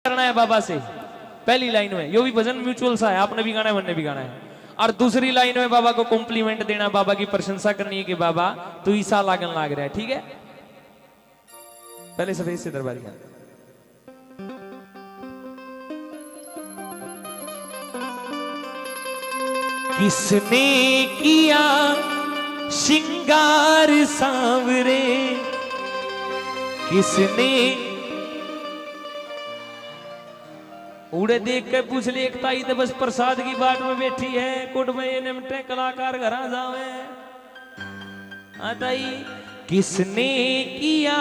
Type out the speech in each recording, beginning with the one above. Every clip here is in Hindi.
करना है बाबा से। पहली लाइन में यो भी भजन म्यूचुअल सा है, आपने भी गाना है मैंने भी गाना है। और दूसरी लाइन में बाबा को कॉम्प्लीमेंट देना, बाबा की प्रशंसा करनी है कि बाबा तू ईसा लागन लाग रहा है। ठीक है, पहले सफेद से दरबारी गाना। किसने किया श्रृंगार सांवरे, किसने उड़े देख के पूछ ले एकता ही तो बस प्रसाद की बाट में बैठी है, कुट में निमटे कलाकार घरा जावे आताई। किसने किया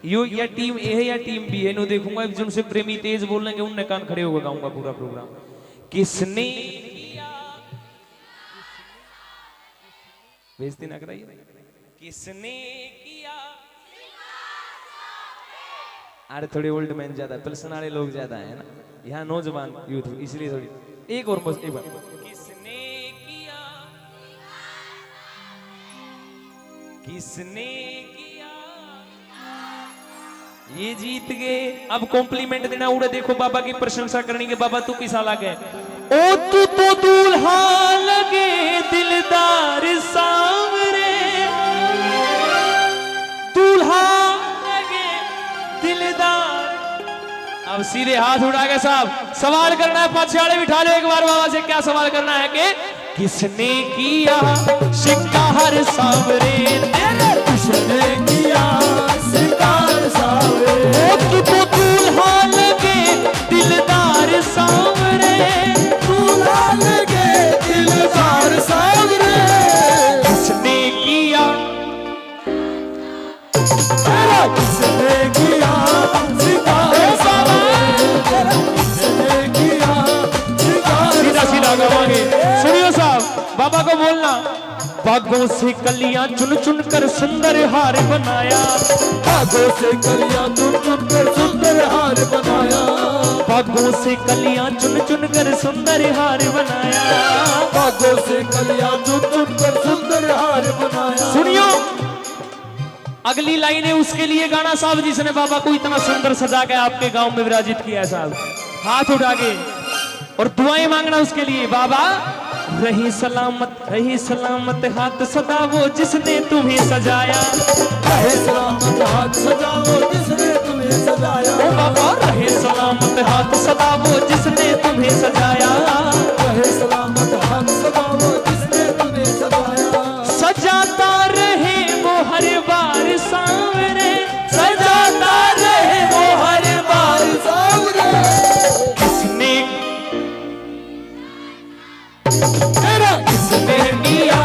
यो या टीम ए है या टीम बी है, नो देखूंगा जिनसे प्रेमी तेज बोलेंगे उनने कान खड़े होकर गाऊंगा पूरा प्रोग्राम। किसने किया, बेइज्जती ना कराइए। किसने किया, अरे थोड़े ओल्ड मैन ज्यादा, पिल्सन वाले लोग ज्यादा है ना, यहाँ नौजवान यूथ इसलिए थोड़ी। एक और एक बार। किसने किया, किसने किया, ये जीत गए। अब कॉम्प्लीमेंट देना, उड़े देखो बाबा की प्रशंसा करनी के बाबा तू किसा लगे। ओ तू तो दूल्हा लगे दिलदार सांवरे, दूल्हा दिलदार। अब सीधे हाथ उठा के साहब सवाल करना है, पाछे वाले बिठा लो एक बार बाबा से। क्या सवाल करना है कि किसने किया श्रृंगार सांवरे, किसने किया श्रृंगार सांवरे, तू तो दूल्हा लगे दिलदार सांवरे, दूल्हा लगे दिलदार सांवरे। किसने किया, किसने किया श्रृंगार सांवरे, किसने किया श्रृंगार। सीधा सीधा गावांगे, सुनियो साहब। बाबा को बोलना, बागों से कलियां चुन चुन कर सुंदर हार बनाया, बागों से कलियां चुन चुन कर सुंदर हार बनाया, बागों से कलियां चुन चुन कर सुंदर हार बनाया, बागों से कलियां चुन चुन कर सुंदर हार बनाया। सुनियो अगली लाइन है उसके लिए गाना साहब, जिसने बाबा को इतना सुंदर सजा के आपके गांव में विराजित किया साहब। हाथ उठा के और दुआएं मांगना उसके लिए। बाबा रही सलामत हाथ सदा वो जिसने तुम्हें सजाया, रहे सलामत हाथ सदा वो जिसने तुम्हें सजाया, ओ बाबा रहे सलामत हाथ सदा वो जिसने तुम्हें सजाया, रहे सलामत हाथ सदा वो जिसने तुम्हें सजाया। सजाता रहे वो हर बार सांवरे, सजाता रहे वो हर बार सांवरे। किसने तेरा किसने किया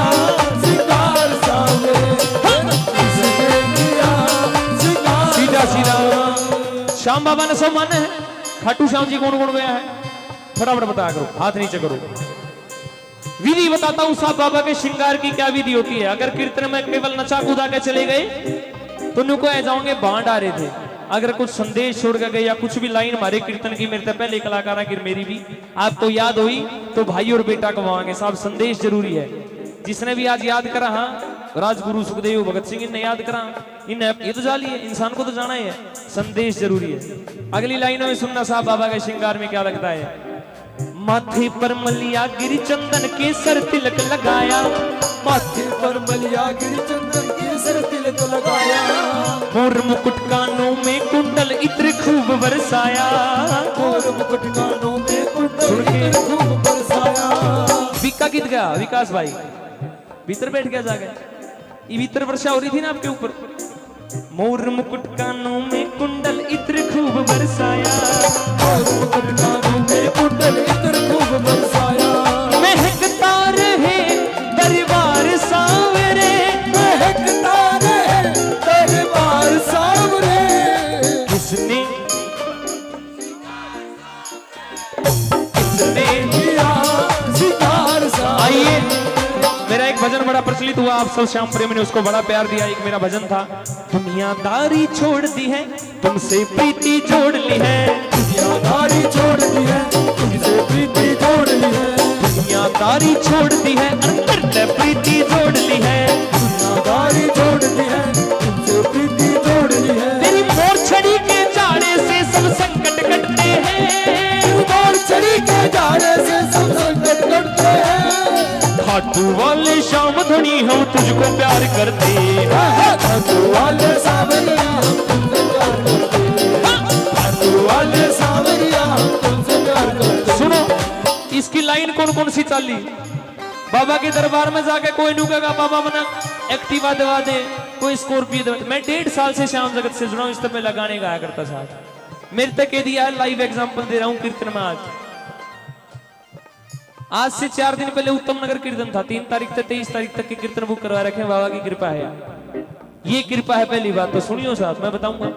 श्रृंगार सांवरे, किसने किया श्रृंगार। सीधा सीधा श्याम बाबा ने सब माने हैं। खाटू श्याम जी कौन कौन गया है फटाफट बताया करो, हाथ नीचे करो। विधि बताता हूं साहब, बाबा के श्रृंगार की क्या विधि होती है। अगर कीर्तन में केवल नचा कूदा के चले गए तो नुको ऐ जाओगे बांड आ रहे थे। अगर कुछ संदेश छोड़ के गए या कुछ भी लाइन हमारे कीर्तन की, मेरे पहले कलाकार की मेरी भी आपको याद हुई तो भाई और बेटा कमाएंगे साहब। संदेश जरूरी है। जिसने भी आज याद करा, हाँ राजगुरु सुखदेव भगत सिंह इन्हें याद करा, इन्हें ये तो जाली है, इंसान को तो जाना ही है, संदेश जरूरी है। अगली लाइनों में सुनना साहब बाबा के श्रृंगार में क्या लगता है। माथे पर मलिया गिरी चंदन केसर तिलक लगाया, माथे पर मलिया गिरी चंदन केसर तिलक लगाया, मोर मुकुट कानों में कुंडल इत्र खूब बरसाया, मोर मुकुट कानों में कुंडल इत्र खूब बरसाया। विका गीत गया विकास भाई, भीतर बैठ गया जाके, ये भीतर वर्षा हो रही थी ना आपके ऊपर। मोर मुकुट कानों में कुंडल इत्र खूब बरसाया, मोर मुकुट कानों में कुंडल इत्र खूब बरसाया, महकता रहे दरबार सांवरे, महकता रहे दरबार सांवरे। किसने किया श्रृंगार सांवरे। आइए, मेरा एक भजन बड़ा प्रचलित हुआ, आप सब श्याम प्रेमी ने उसको बड़ा प्यार दिया। एक मेरा भजन था, दुनियादारी छोड़ दी है तुमसे प्रीति जोड़ ली है, दुनियादारी छोड़ दी है तुमसे प्रीति जोड़ ली है, दुनियादारी छोड़ दी है अंतर से प्रीति जोड़ ली है, दुनियादारी छोड़ दी है तुमसे प्रीति जोड़ ली है। तेरी मोर छड़ी खाटू वाले श्याम धनी हम तुझको प्यार करते खाटू वाले सावरिया हम तुमसे प्यार करते खाटू वाले सावरिया हम तुमसे प्यार करते। सुनो इसकी लाइन कौन कौन सी चाली। बाबा के दरबार में जाके कोई नहीं कहेगा बाबा मना एक्टिवा दवा दे, कोई स्कॉर्पियो दवा दे। मैं 1.5 साल से श्याम जगत से जुड़ा हूं, इससे पहले गाने गाया करता साथ। मेरे तक कह दिया है, लाइव एग्जांपल दे रहा हूं कीर्तन में। आज से 4 दिन पहले उत्तम नगर कीर्तन था, 3 तारीख से 23 तारीख तक के कीर्तन बुक करवा रखे। बाबा की कृपा है, ये कृपा है। पहली बात तो सुनियो साहब, मैं बताऊंगा।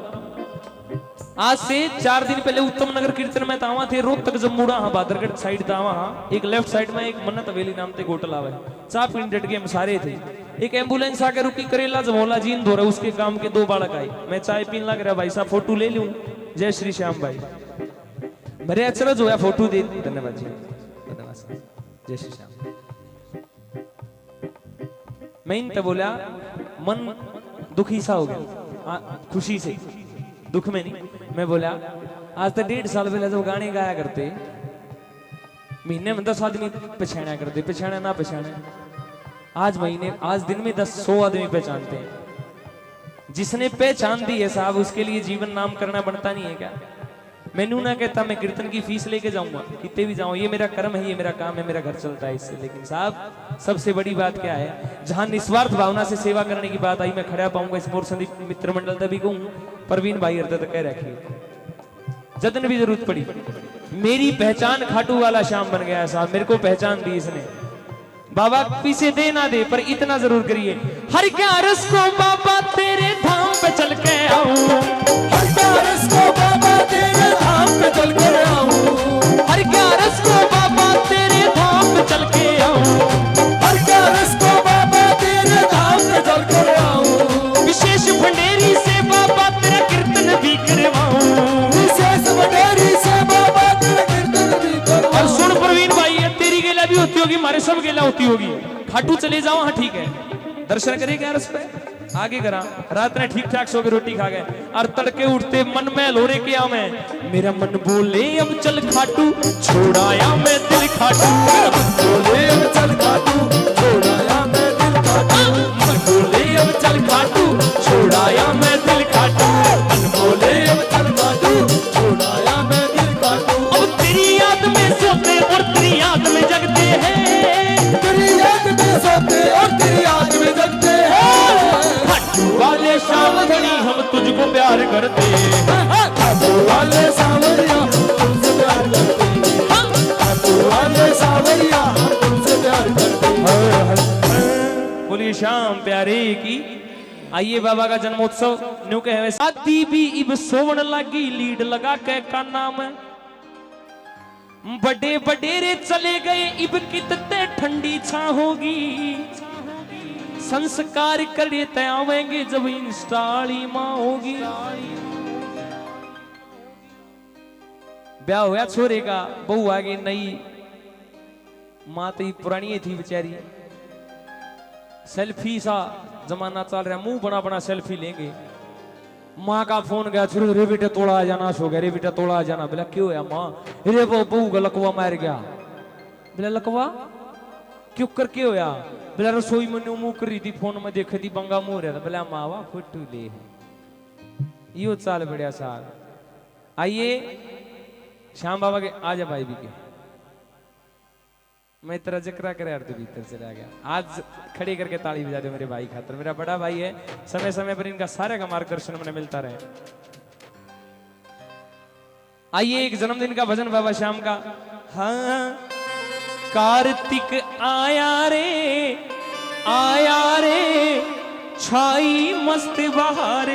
आज से 4 दिन पहले उत्तम नगर कीर्तन में तावा थे, रोहतक जम्मूड़ा हाँ बादरगढ़ साइड तावा हाँ। एक लेफ्ट साइड में एक मन्नत हवेली नाम से होटल आवे, 4 मिनट के हम सारे थे। एक एम्बुलेंस आके रुकी, करेला जमोला जीन धो रहा, उसके काम के 2 बालक आए। मैं चाय पीने लग रहा, भाई साहब फोटो ले लूं। जय श्री श्याम भाई, मेरे अचरज होया फोटो दे। धन्यवाद जी, धन्यवाद। जय श्री श्याम। मैं इन बोला मन दुखी सा हो गया, खुशी से, दुख में नहीं। मैं बोला आज तक 1.5 साल पहले जब गाने गाया करते, महीने में 10 आदमी पहचाना करते, पहचाना ना पहचाना, आज दिन में 100 आदमी पहचानते हैं। जिसने पहचान दी है साहब, उसके लिए जीवन नाम करना बनता नहीं है क्या? मैनू ना कहता मैं कीर्तन की फीस लेके जाऊंगा, कितने भी जाऊं, ये मेरा कर्म है, ये मेरा काम है, मेरा घर चलता है इससे। लेकिन साहब सबसे बड़ी बात क्या है, जहां निस्वार्थ भावना से सेवा करने की बात आई, मैं खड़ा पाऊंगा इस मोर संदीप मित्र मंडल तभी कहूं, प्रवीण भाई हृदय तक कह रखिए, जतन भी जरूरत पड़ी। मेरी पहचान खाटू वाला श्याम बन गया है साहब, मेरे को पहचान दी इसने। बाबा पीछे दे ना दे, पर इतना जरूर करिए, हर क्या रस को बाबा तेरे धाम पे चल के आऊं, हर क्या रस को बाबा तेरे धाम पे चल के आऊं, हर क्या रस को बाबा तेरे धाम पे चल के आऊं, हर क्या रस को बाबा तेरे धाम पे चल के आऊं, विशेष भंडेरी से बाबा तेरा कीर्तन भी करवाऊं, विशेष भंडेरी से बाबा तेरा कीर्तन भी करवाऊं। और सुन प्रवीण भाई, ये तेरी गेला भी होती होगी, हमारे सब गेला होती होगी। खाटू चले जाओ, हाँ ठीक है, दर्शन करे क्या रस पे आगे करा। रात में ठीक ठाक सो के रोटी खा गए, और तड़के उठते मन में लोरे के आवे, मेरा मन बोले अब चल खाटू, छोड़ाया मैं दिल खाटू, बोले अब चल खाटू, छोड़ाया मैं दिल खाटू, मन बोले अब चल खाटू, छोड़ाया मैं दिल खाटू, मन बोले अब चल खाटू, छोड़ाया मैं दिल खाटू। अब तेरी याद में सोते और तेरी याद में जगते हैं, तेरी याद में सोते और तेरी याद में जगते हैं, वाले श्याम धनी हम तुझको प्यार करते हैं, खाटू वाले सावरिया हम तुमसे प्यार करते हैं, खाटू वाले सावरिया हम तुमसे प्यार करते हैं। बोलिए श्याम प्यारे की। आइए बाबा का जन्मोत्सव न्यू के है, शादी भी इब सोवन लगी, लीड लगा के का नाम, बड़े बडेरे चले गए इब कितने ठंडी छा होगी, संस्कार करे आवेंगे जब इंस्टाली माँ होगी। ब्याह होया छोरे का, बहू आगे नई, माँ तो पुरानी थी बेचारी, सेल्फी सा जमाना चल रहा, मुंह बना बना सेल्फी लेंगे। माँ का फोन गया, छोरे रे बेटा तोड़ा आ जाना, सो गया रे बेटा तोड़ा आ जाना। बोला क्यों है माँ? रे वो बहू का लकवा मार गया। बोला लकवा क्यों कर के होया? बोला रसोई में मुंह कर रही थी, फोन में देखे थी बंगा मुंह रहा था। बोला मावा फोटो ले यो चाल बढ़िया साल। आइए श्याम बाबा के आजा भाई भी के, मैं तेरा जिक्र करे यार, तो भीतर चला गया। आज खड़े करके ताली बजा दो मेरे भाई खातर, मेरा बड़ा भाई है, समय समय पर इनका सारे का मार्गदर्शन मुझे मिलता रहे। आइए एक जन्मदिन का भजन बाबा श्याम का। हाँ कार्तिक आया रे छाई मस्त बहार।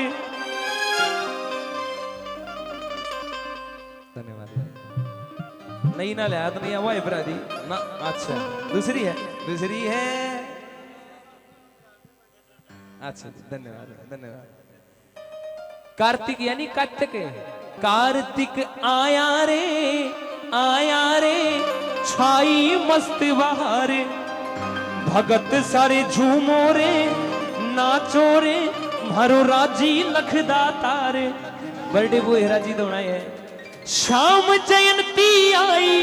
धन्यवाद। नई ना लिया तो नहीं हुआ इब्रादी ना, अच्छा दूसरी है अच्छा धन्यवाद धन्यवाद। कार्तिक यानी कार्तिक, कार्तिक आया रे छाई मस्त बहार, भगत सारे झूमो रे नाचो रे मारो राजी लखदा तारे। बर्थडे बॉय राजी दौड़ा है। शाम जयंती आई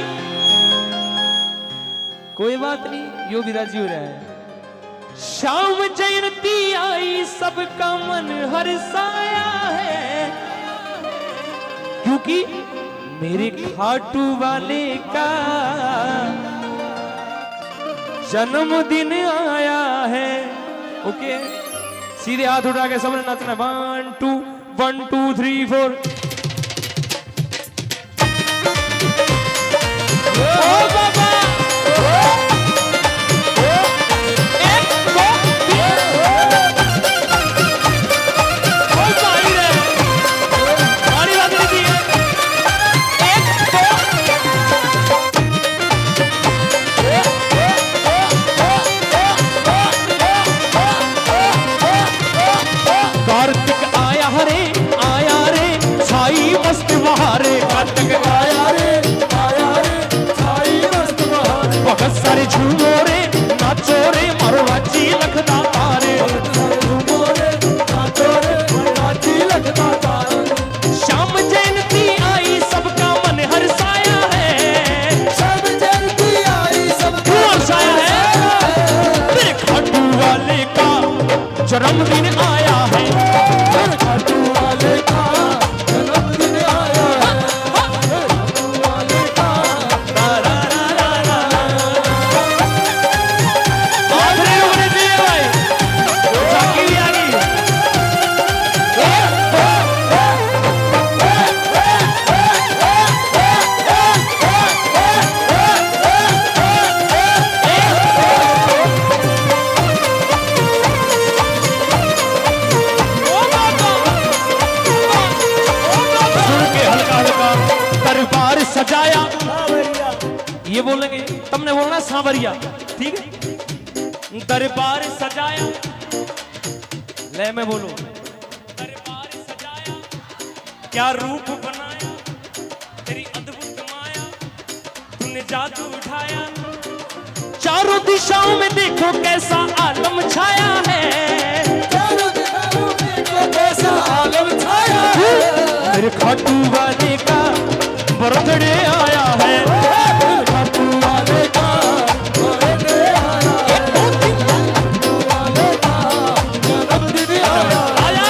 कोई बात नहीं, यो भी राजी हो रहा है। शाम जयंती आई सबका मन हर्षाया है, क्योंकि मेरे खाटू वाले का जन्मदिन आया है। ओके, सीधे हाथ उठा के सबने नाचना। 1 2 1 2 3 4। ओ बाबा, सारे झूमो रे नाचो रे मारो राजी लखदा तारे। शाम जयंती आई सबका मन हर्षाया है, शाम जयंती आई सबका हर्षाया है। मेरे खाटू वाले का जन्मदिन आया है, मेरे खाटू वाले का जन्मदिन आया है, खाटू वाले का। सजाया, ये बोलेंगे, तुमने बोलना सांवरिया, ठीक है। दरबार सजाया, ले मैं बोलूं, दरबार सजाया, क्या रूप बनाया, तेरी अद्भुत माया, तूने जादू उठाया, चारों दिशाओं में देखो कैसा आलम छाया है, चारों दिशाओं में देखो कैसा आलम छाया है। मेरे खाटू वाले का बर्थडे आया है, खाटू वाले का बर्थडे आया है, खाटू वाले का जन्मदिन आया है।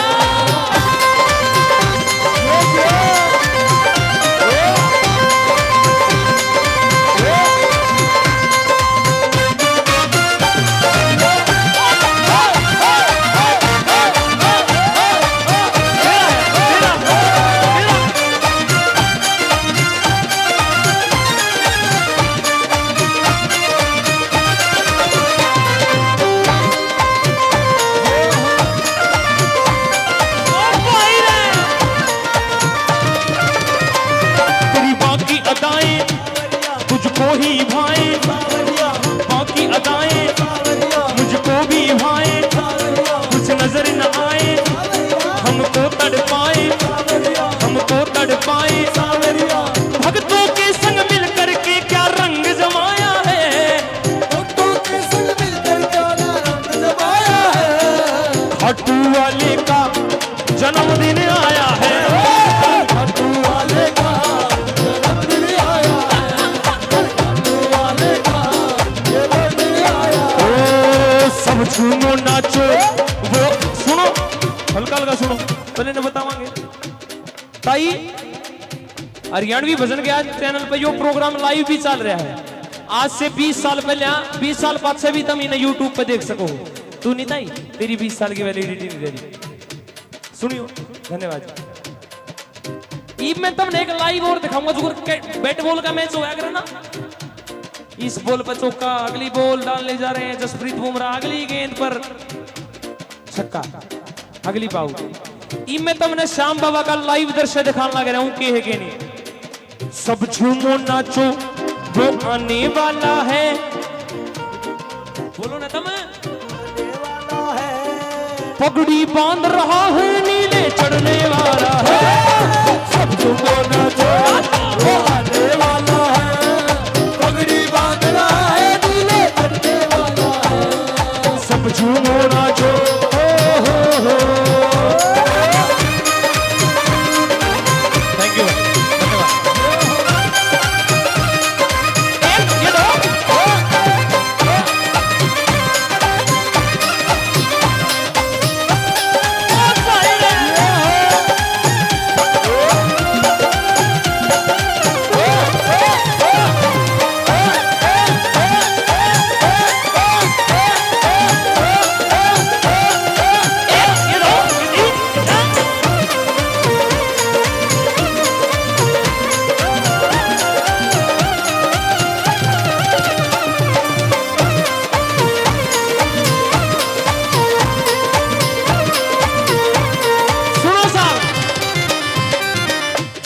तुझको ही भाए, बाकी अदाएं मुझको भी भाए, कुछ नजर न आए हमको तड़पाए, हमको तड़पाए। भक्तों के संग मिल करके क्या रंग जमाया है, भक्तों के संग मिलकर क्या रंग जमाया है। खाटू वाले का जन्मदिन आया है, खाटू वाले का जन्मदिन आया है, खाटू वाले का जन्मदिन आया है। ओ सब झूमो नाचो। वो सुनो, हल्का हल्का सुनो, पहले न बतावांगे ताई। हरियाणवी भजन के आज चैनल पे यो प्रोग्राम लाइव भी चल रहा है। आज से 20 साल पहले, 20 साल बाद से भी तुम इन्हें यूट्यूब पे देख सको। तू नहीं ताई, तेरी 20 साल की वैलिडिटी नहीं रही। सुनियो, धन्यवाद। ईब में तुमने एक लाइव और दिखाऊंगा जो बैट बॉल का मैच होया करे ना। इस बॉल पर चौका, अगली बॉल डालने जा रहे हैं जसप्रीत बुमराह, अगली गेंद पर छक्का, अगली पाऊ। ईब में तुमने श्याम बाबा का लाइव दृश्य दिखाने लग रहा हूं के है के नहीं। सब झूमो नाचो वो आने वाला है, बोलो ना तुम। पगड़ी बांध रहा है नीले चढ़ने वाला है, सब झूमो नाचो वो आने वाला है, पगड़ी बांध रहा है नीले चढ़ने वाला है। सब झूमो नाचो। थैंक यू, धन्यवाद। ये दो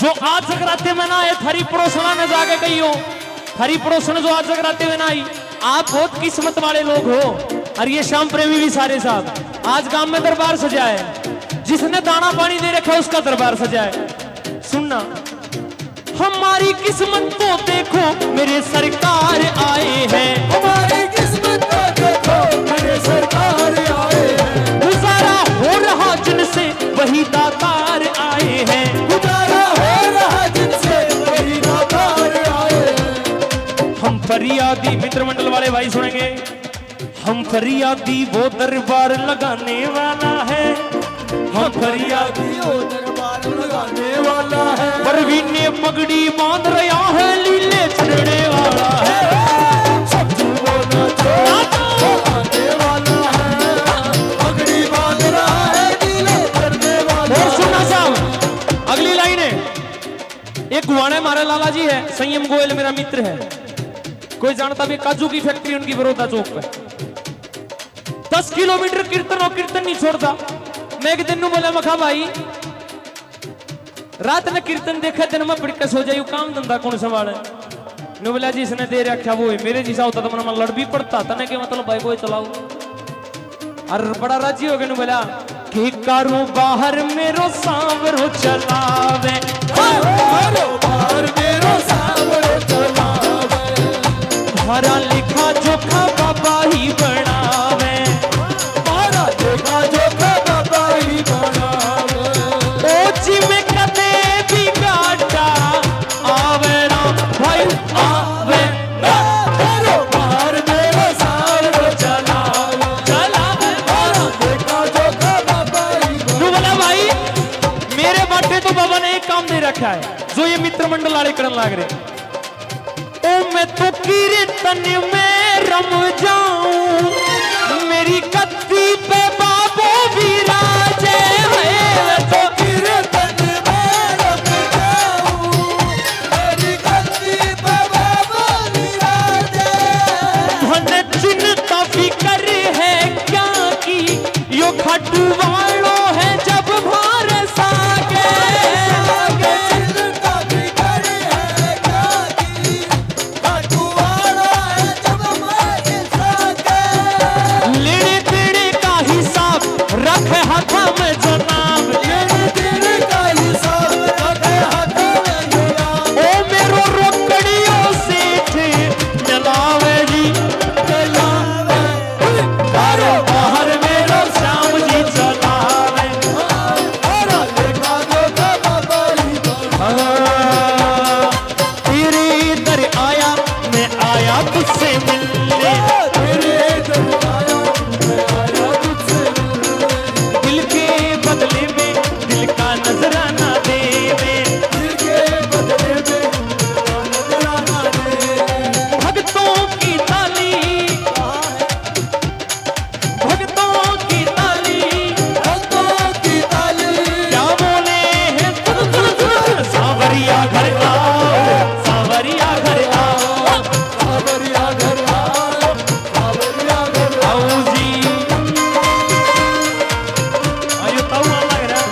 जो आज जगराते में ना आए, थारी पड़ोसना ने जाके कही हो, थारी पड़ोसन जो आज जगराते में ना आई, आप बहुत किस्मत वाले लोग हो। और ये श्याम प्रेमी भी सारे साहब आज गांव में दरबार सजा है, जिसने दाना पानी दे रखा उसका दरबार सजा है। सुनना, हमारी किस्मत को देखो मेरे सरकार आए हैं, हमारी किस्मत को देखो मेरे सरकार आए हैं, गुजारा हो रहा जिनसे वही दातार आए हैं, गुजारा हो रहा जिनसे वही दातार आए हैं। हम फरियादी मित्र मंडल वाले भाई सुनेंगे, हम फरियादी वो दरबार लगाने वाला है, हम फरियादी वो दरबार लगाने वाला है, परवीन ने पगड़ी बांध रहा है, लीले चढ़ने वाला है, सब्जी बोना जो आने वाला है, पगड़ी बांध रहा है, नीले चढ़ने वाला और है। सुनना साहब, अगली लाइन है, एक गुवाने मारे लाला जी है, संयम गोयल मेरा मित्र है, कोई जानता भी, काजू की फैक्ट्री उनकी बड़ौदा चौक पे, 10 किलोमीटर कीर्तन और कीर्तन नहीं छोड़ता। मैं एक दिन बोला, मखा भाई रात में कीर्तन देखा, दिन में पिड़के सो जायू, काम धंधा कौन संभाले? नु बोला जी इसने दे रखा वो है, मेरे जैसा होता तो मैं लड़ भी पड़ता था ना, कि मतलब भाई कोई चलाओ। और बड़ा राजी हो गया, नु बोला कि कारू बाहर मेरो सांवरो चलावे, बाहर मेरो सांवरो चलावे, हरा लिखा जोखा बाबा ही बनावे, मारा देखा जोखा बाबा ही बनावे, ओ जी में कदे भी गाटा आवे ना भाई आवे ना, बाहर मेरो सांवरो चलावे मारा देखा जोखा बाबा ही बनावे। तू बोला भाई मेरे बाटे तो बाबा ने एक काम दे रखा है, जो ये मित्र मंडल वाले करने लाग रहे, ओ मैं तो कीर्तन में रम जाऊं, मेरी कत्ती पे बाबू विराजे है, तो कीर्तन में रम जाऊं, मेरी कत्ती पे बाबा विराजे, धन चिंता फिकर है क्या की, यो खटू वालो है जब भार सागे, चिंता फिकर है क्या की, खाटू वाला है जब मारे सागे, लेने देने का हिसाब रख हाथ में जो नाम, लेने देने का हिसाब रखे हाथ में जो नाम, ओ मेरो रोकड़ियों सेठ चलावे जी, चलावे, कारो बाहर मेरो श्याम जी चलावे, मारा देखा जोखा बाबा ही बनावे, तेरे इधर आया मैं आया तुझसे मिलने, तेरे दर आया मैं आया तुझसे मिलने, दिल के बदले में दिल का नजराना दे दे, दिल के बदले में नजराना दे, भक्तों की ताली, भक्तों की ताली, भक्तों की ताली, क्या बोले हैं सांवरिया घर आओ, सांवरिया घर आओ, सावरिया घर आओ, सावरिया घर आओ, आओ जी, आयो ताऊ लग रहा,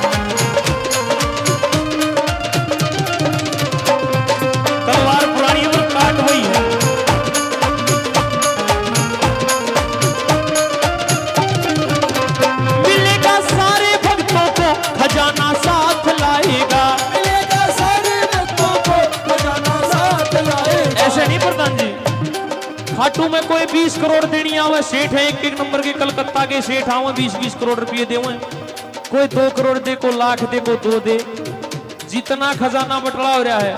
तलवार पुरानी और काट हुई है, मिलेगा सारे भक्तों को खजाना साथ लाएगा, मिलेगा सारे भक्तों को खजाना साथ लाएगा, ऐसे नहीं प्रधान जी, खाटू में कोई 20 करोड़ देनी आवे, सेठ है एक नंबर के कलकत्ता के सेठ आवे, 20-20 करोड़ रुपये देवे, कोई 2 करोड़ दे, को लाख दे, को 2 दे, जितना खजाना बटला हो रहा है,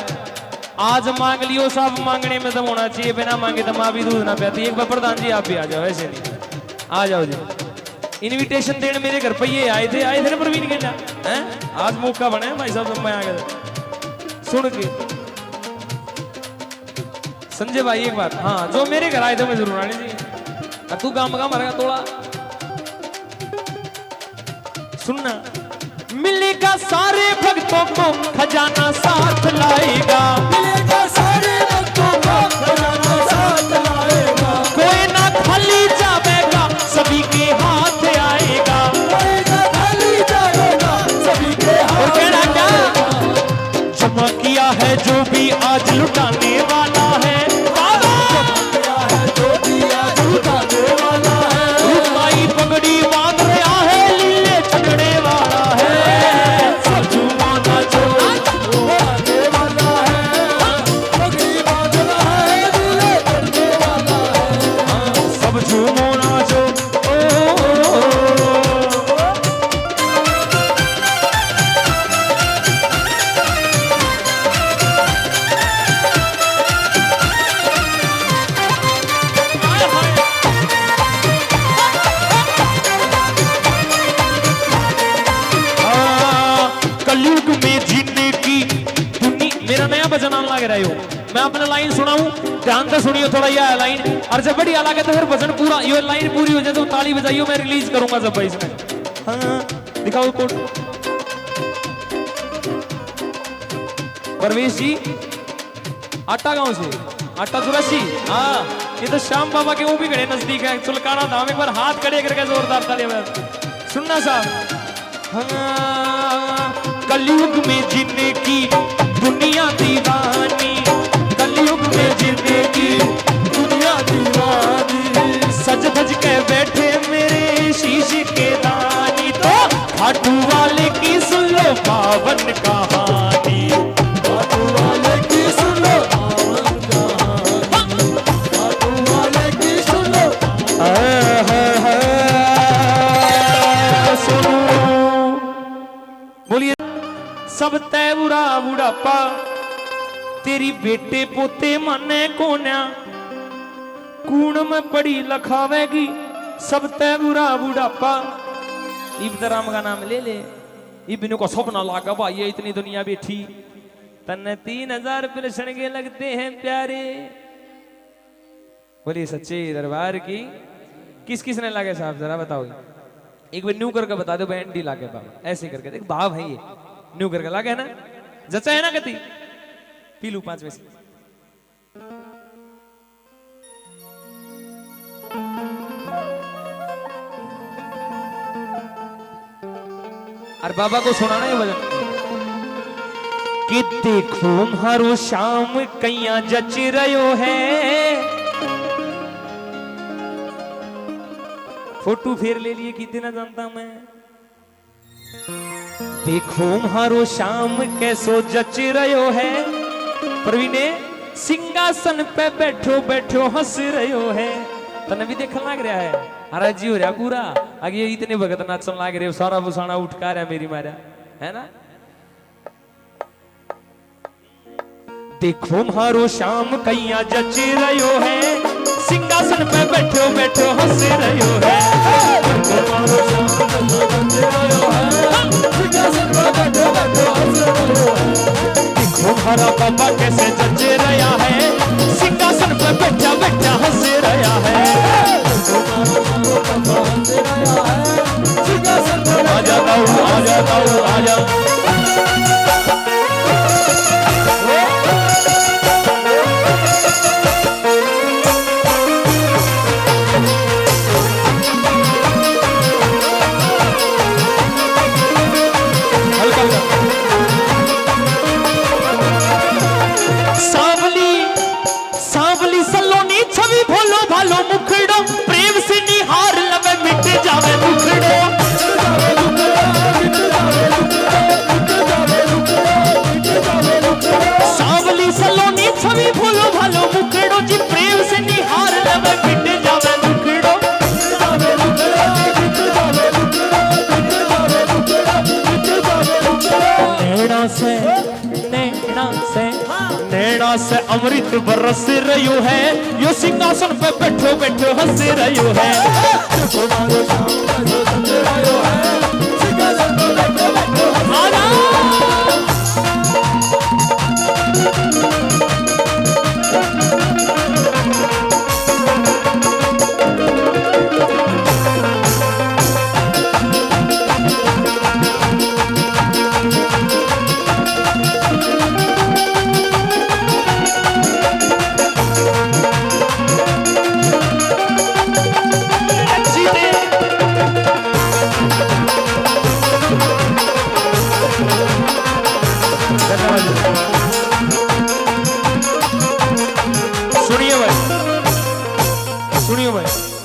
आज मांग लियो, सब मांगने में दम होना चाहिए, बिना मांगे दम भी दूध ना पियाती। एक बार प्रधान जी आप भी आ जाओ, ऐसे नहीं आ जाओ जी, इनविटेशन देने मेरे घर पे ये आए थे ना प्रवीण के हैं, आज मौका बना है भाई साहब, मैं आ गया सुन के। संजय भाई एक बात, हाँ जो मेरे घर आए थे मैं जरूर आने जी, तू काम का मरेगा तोड़ा, सुनना, मिलेगा सारे भक्तों को खजाना साथ लाएगा, मिलेगा सारे भक्तों को खजाना साथ लाएगा, कोई ना खाली जाएगा सभी के हाथ आएगा, कोई ना खाली जाएगा सभी के और हाथ कहना क्या, आएगा। चमक किया है जो भी आज लुटाने वाला है, किया है जो भी आज लुटाने वाला है, रुमाई पगड़ी बांध रहा है, लीले चढ़ने वाला है। सब झूमो नाचो, वो आने वाला है, पगड़ी बांध रहा है, दूल्हे चढ़ने वाला है। सब झूमो नाचो। कलयुग में जीने की मेरा नया भजन आने लग रहा हो, मैं अपना लाइन सुनाऊं, ध्यान से सुनियो थोड़ा यह लाइन, और जब बढ़िया लगे तो फिर भजन पूरा, ये लाइन पूरी हो जाए तो ताली बजाइयो, मैं रिलीज करूंगा जब भाई इसमें। हाँ दिखाओ कोट। परवेश जी आटा गांव से, आटा चौरासी। हाँ ये तो श्याम बाबा के वो भी खड़े नजदीक है, चुलकाना धाम, एक बार हाथ खड़े करके जोरदार ताली सुनना साहब। हाँ कलयुग में जीने की दुनिया दीवानी, कलयुग में जीने की दुनिया दीवानी, सज धज के बैठे मेरे शीश के दानी, तो खाटू वाले की सुन लो पावन कहानी, खाटू वाले की सुन लो पावन कहानी, खाटू वाले की सुन लो। सुनो बोलिए। सब तय बुरा बुढ़ापा तेरी बेटे पोते माने कोन्या, कूण में पड़ी लखावेगी, सब तय बुरा बुढ़ापा। इब्दराम का नाम ले ले, इब्नों को सपना लागा भाई ये इतनी दुनिया बैठी, तन्ने 3000 प्रश्न के लगते हैं प्यारे। बोलिए सच्चे दरबार की। किस किस ने लागे साहब जरा बताओ, एक बार न्यू करके बता दो, बैंडी लागे बाबा, ऐसे करके देख भाव है ये, न्यू करके लागे है ना, जचा है ना कति, पी लू 5 में से। और बाबा को सुनाना है भजन कि देखो मारो शाम कैया जच रहो है, फोटो फेर ले लिए कितने ना जानता मैं, देखो मारो शाम कैसो जच रहो है, प्रवीणे सिंहासन पे बैठो बैठो हंस रहो है, तने भी देखने लग रहा है, अरे जी हो रहा पूरा, आगे इतने भगत नाचन लग रहे हो, सारा बुसाना उठका रहा मेरी मारा है ना। देखो मारो शाम कैया जच रहो है, सिंहासन पे बैठो बैठो हंस रहो है, देखो मारो शाम कैया जच रहो है, सिंहासन पे बैठो बैठो हंस रहो है। देखो हरा बाबा कैसे जच रहा है, सिंहासन पे बैठा बैठा हंस रहा है, आजा दाऊ आजा दाऊ आजा। सांवली सांवली सलोनी छवि भोलो भालो मुखड़ो, प्रेम से निहार लवे मिट जावे मुखड़ो, सांवली सलोनी छवि भोलो भालो मुखड़ो जी, प्रेम से निहार लवे मिट जावे मुखड़ो। नैना से अमृत बरस रही है, यो सिंहासन पे बैठो बैठो हंस रही है, धन्यवाद।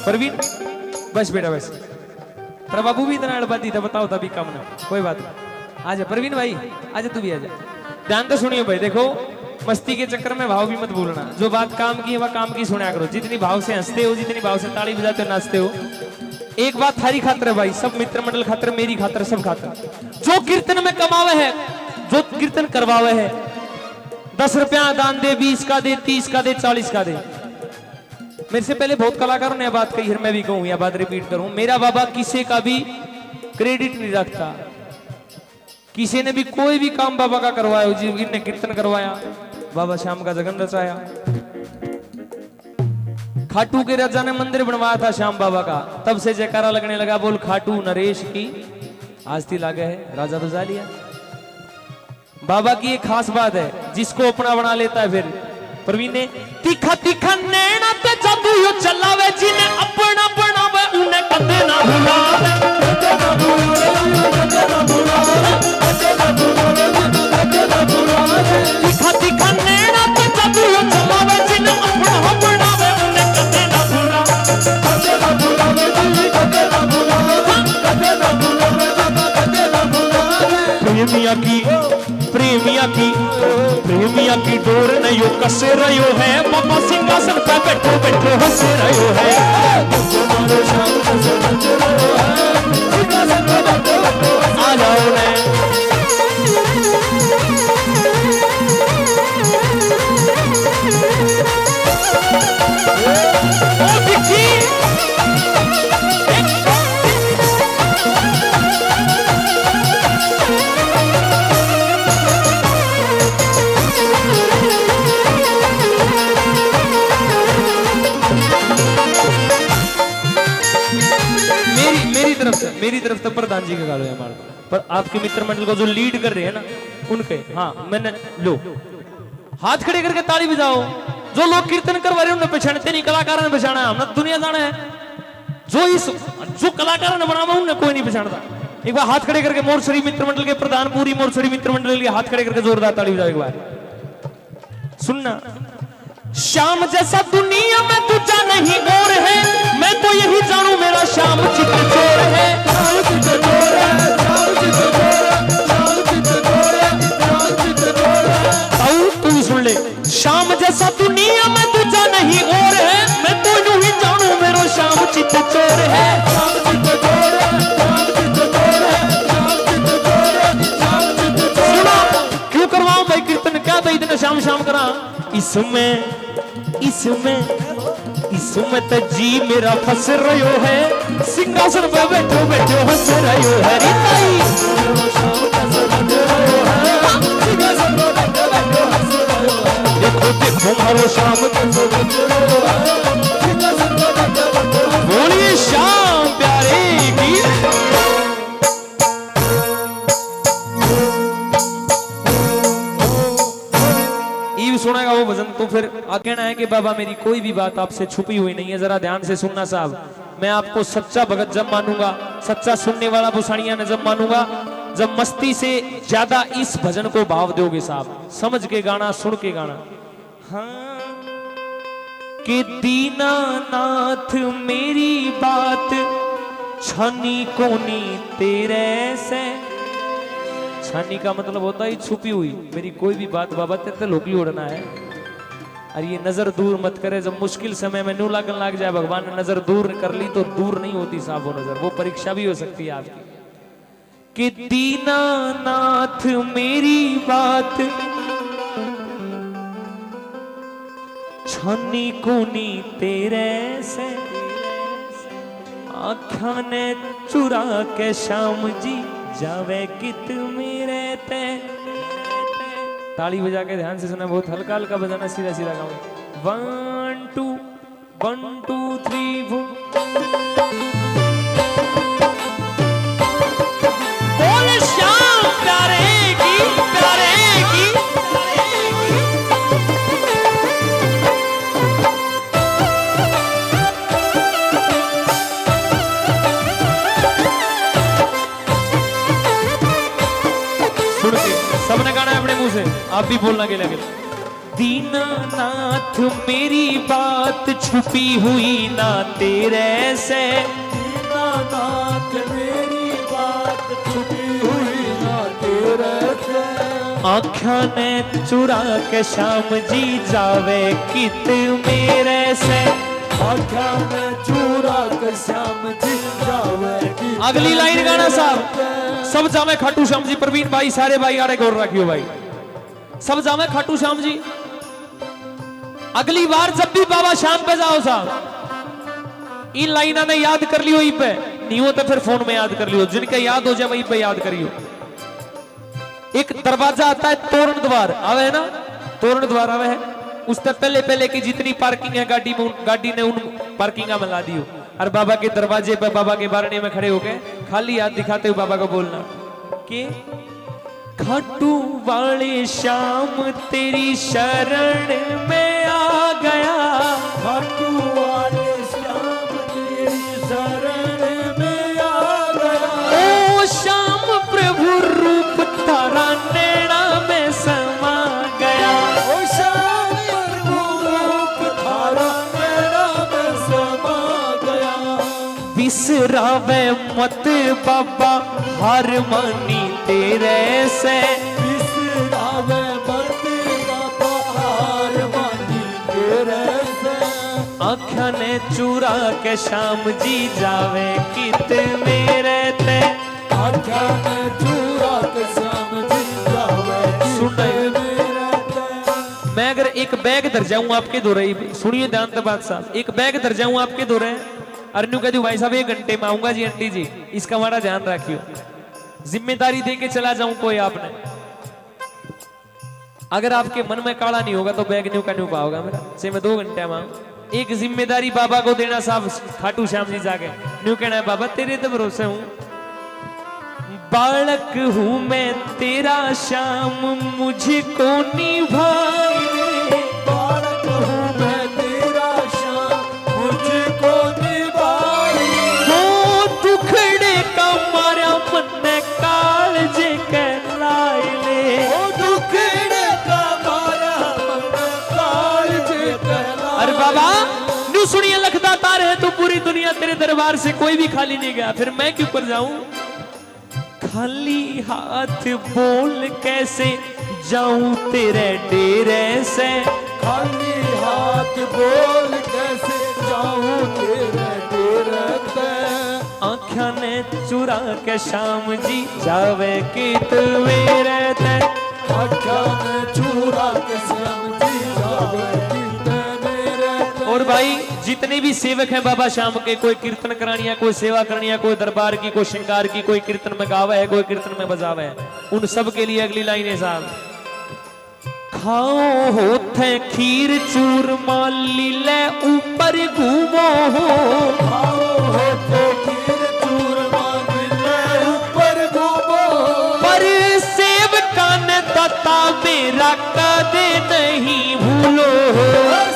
प्रवीण बस बेटा बस। तेरा बाबू भी इतना अड़बाती था, बताओ तभी कम ना, कोई बात नहीं। आजा प्रवीण भाई, आजा तू भी आजा। ध्यान तो सुनिए भाई, देखो मस्ती के चक्कर में भाव भी मत भूलना। जो बात काम की है वह काम की सुना करो। जितनी भाव से हंसते हो, जितनी भाव से ताली बजाते हो, नाचते हो, एक बात थारी खातर है भाई, सब मित्र मंडल खातर, मेरी खातर, सब खातर। जो कीर्तन में कमावे है, जो कीर्तन करवावे है, 10 रुपया दान दे, 20 का दे, 30 का दे, 40 का दे। मेरे से पहले बहुत कलाकारों ने बात कही है, मैं भी कहूं, यह बात रिपीट करूं। मेरा बाबा किसी का भी क्रेडिट नहीं रखता। किसी ने भी कोई भी काम बाबा का करवाया हो, जी इनने कीर्तन करवाया, बाबा श्याम का जगन रचाया। खाटू के राजा ने मंदिर बनवाया था श्याम बाबा का, तब से जयकारा लगने लगा, बोल खाटू नरेश की आस्ती लागे है, राजा बजा लिया। बाबा की एक खास बात है, जिसको अपना बना लेता है। फिर प्रवीण ने तीखा तीखा नैना ते जादू यो चलावे, जिन्हें अपना बनावे उन्हें कदे ना भुलावे। तीखा तीखा नैना ते जादू यो चलावे, जिन्हें अपना बनावे उन्हें कदे ना प्रेमिया की डोर न यो कस रहो है, बाबा सिंहासन पे बैठो बैठो हंस रहो है। आ जाओ ने मेरी तरफ से प्रधान जी का गालो है हमारा, पर आपके मित्र मंडल को जो लीड कर रहे हैं ना उनके, हाँ मैंने लो हाथ खड़े करके ताली बजाओ। जो लोग कीर्तन करवा रहे हैं उन्हें पहचानते नहीं, कलाकार ने पहचाना है, हमने दुनिया जाना है। जो कलाकार ने बनावा उन्हें कोई नहीं पहचानता। एक बार हाथ खड़े करके मोरसरी मित्र मंडल के प्रधान, पूरी मोरसरी मित्र मंडल के हाथ खड़े करके जोरदार ताली बजाओ। एक बार सुनना, श्याम जैसा दुनिया में तुझा नहीं और है, मैं तो यही जानू मेरा श्याम चित चोर है। तू भी सुन ले, श्याम जैसा दुनिया में तुझा नहीं और है, मैं तो यूं ही जानू मेरा श्याम चित चोर है। सुना क्यों करवाऊं भाई कीर्तन, क्या तो इतने शाम शाम करा। इसमें तो जी मेरा फंस रहो है, सिंहासन पे बैठो बैठो हंस रहो है। देखो देखो मारो शाम, बोलिए शाम प्यारे की। सुनेगा वो भजन तो फिर कहना है कि बाबा मेरी कोई भी बात आपसे छुपी हुई नहीं है। जरा ध्यान से सुनना साहब, मैं आपको सच्चा भगत जब मानूंगा, सच्चा सुनने वाला भूषणिया ने जब मानूंगा, जब मस्ती से ज्यादा इस भजन को भाव दोगे साहब, समझ के गाना, सुन के गाना। हाँ कि दीनानाथ मेरी बात छानी कोनी तेरे से। छानी का मतलब होता है छुपी हुई, मेरी कोई भी बात बाबा तेरे लोकली उड़ना है। और ये नजर दूर मत करे, जब मुश्किल समय में नू लगन लग जाए, भगवान ने नजर दूर कर ली तो दूर नहीं होती साहब वो नजर, वो परीक्षा भी हो सकती है आपकी। कि दीनानाथ मेरी बात छानी कोनी तेरे से, आँखा ने चुरा के श्याम जी जावे कित मेरे ते। ताली बजा के ध्यान से सुना, बहुत हल्का हल्का बजाना, सीधा सीधा गाओ। 1 2 1 2 3 4। बोले श्याम प्यारे की, प्यारे की। सबने गाना है अपने मुंह से, आप भी बोलना के लगे। दीनानाथ मेरी बात छुपी हुई ना तेरे से, दीनानाथ मेरी बात छुपी हुई ना तेरे से। आँखों ने चुरा के श्याम जी जावे कित मेरे से, आँखों ने चुरा के श्याम जी जावे कित। अगली लाइन गाना साहब, सब जावे खाटू श्याम जी। प्रवीण भाई सारे भाई आड़े गौर रखियो भाई, सब जावे खाटू श्याम जी। अगली बार जब भी बाबा श्याम पे जाओ साहब, इन लाइना ने याद कर लियो, ई पे नहीं हो तो फिर फोन में याद कर लियो, जिनके याद हो जाए वहीं पे याद करियो। एक दरवाजा आता है तोरण द्वार, आवे है ना, तोरण द्वार आवे है, उससे पहले पहले की जितनी पार्किंग है गाड़ी में, गाड़ी ने उन पार्किंग में ला दियो। और बाबा के दरवाजे पे, बाबा के बारणे में खड़े होके खाली हाथ दिखाते हुए बाबा को बोलना कि खाटू वाले श्याम तेरी शरण में आ गया, खाटू वाले श्याम तेरी शरण में आ गया। ओ श्याम प्रभु रूप तारा नैना में समा गया, ओ श्याम प्रभु रूप तारा नैना में समा गया। बिसरावे मत बाबा हार मानी तेरे से, बिसरावे मत बाबा हार मानी तेरे से। आँखों ने चुरा के श्याम जी जावे कित मेरे ते, आँखों ने चुरा के श्याम जी जावे कित मेरे ते। मैं अगर एक बैग धर जाऊं आपके दो रही, सुनिए ध्यान से बात साहब, एक बैग धर जाऊं आपके दो रहे, अरनू कह दू भाई साहब 1 घंटे में आऊंगा जी, आंटी जी इसका हमारा ध्यान रखियो, जिम्मेदारी दे के चला जाऊं कोई आपने, अगर आपके मन में काला नहीं होगा तो बैग न्यू का न्यू पाओगा मेरा से मैं 2 घंटे में आऊं। एक जिम्मेदारी बाबा को देना साहब, खाटू श्याम जी जाके न्यू कहना है बाबा तेरे तो भरोसे हूं, बालक हूं मैं तेरा श्याम मुझको निभाए, बालक हूं मैं तेरा श्याम मुझको निभाए। वो दुखड़े का मारा मन काल जे कहलाए ले, ओ दुखड़े का मारा मन काल जे कहलाए। अरे बाबा न्यू सुनिए, लखदा तार है तो पूरी दुनिया तेरे दरबार से कोई भी खाली नहीं गया, फिर मैं क्यों कर जाऊं खाली हाथ, बोल कैसे जाऊं तेरे डेरे से, खाली हाथ बोल कैसे जाऊं तेरे डेरे से। आँखों ने चुरा के श्याम जी जावे कित मेरे ते, आँखों ने चुरा के श्याम जी जावे कित मेरे ते। और भाई जितने भी सेवक हैं बाबा श्याम के, कोई कीर्तन करानी है, कोई सेवा करनी है, कोई दरबार की, कोई श्रृंगार की, कोई कीर्तन में गावा है, कोई कीर्तन में बजावा है, उन सब के लिए अगली लाइन है साहब, खाओ होते खीर चूरमा लीले ऊपर घूमो हो, खाओ होते खीर चूरमा लीले ऊपर घूमो, पर सेवका ने तता मेरा कदे नहीं भूलो हो,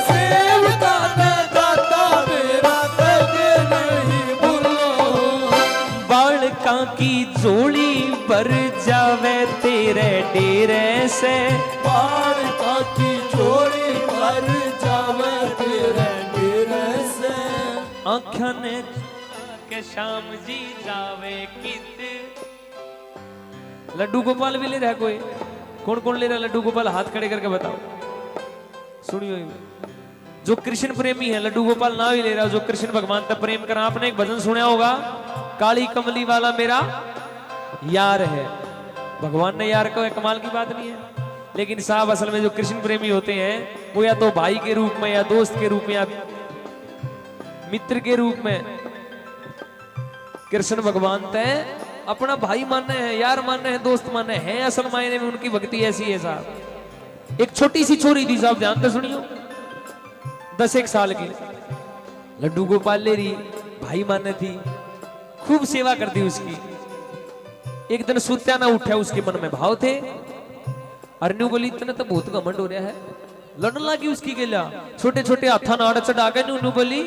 सेवका ने दाता मेरा कदे नहीं भूलो। बालका की जोड़ी भर जावे तेरे डेरे से, बालका की जोड़ी भर जावे तेरे डेरे से। आँखों ने के श्याम जी जावे कित। लड्डू गोपाल भी ले रहा है कोई? कौन कौन ले रहा है लड्डू गोपाल? हाथ खड़े करके बताओ। सुनियो, जो कृष्ण प्रेमी है लड्डू गोपाल ना भी ले रहा, जो कृष्ण भगवान तक प्रेम कर। आपने एक भजन सुना होगा, काली कमली वाला मेरा यार है। भगवान ने यार को कमाल की बात नहीं है, लेकिन साहब असल में जो कृष्ण प्रेमी होते हैं वो या तो भाई के रूप में, या दोस्त के रूप में, या मित्र के रूप में कृष्ण भगवान तय अपना भाई मानने हैं, यार मानने हैं, दोस्त मानने हैं। असल मायने में उनकी भक्ति ऐसी है साहब। एक छोटी सी छोरी थी साहब, ध्यान से सुनियो, 10-1 साल की, लड्डू गोपाल ले रही, भाई मानने थी, खूब सेवा करती उसकी। एक दिन सुत्या ना उठा, उसके मन में भाव थे। अरन्यू बोली इतने तो बहुत घमंड हो रहा है, लड़न लगी उसकी गेला, छोटे छोटे हाथा नाड़ चढ़ा के। नूनू बोली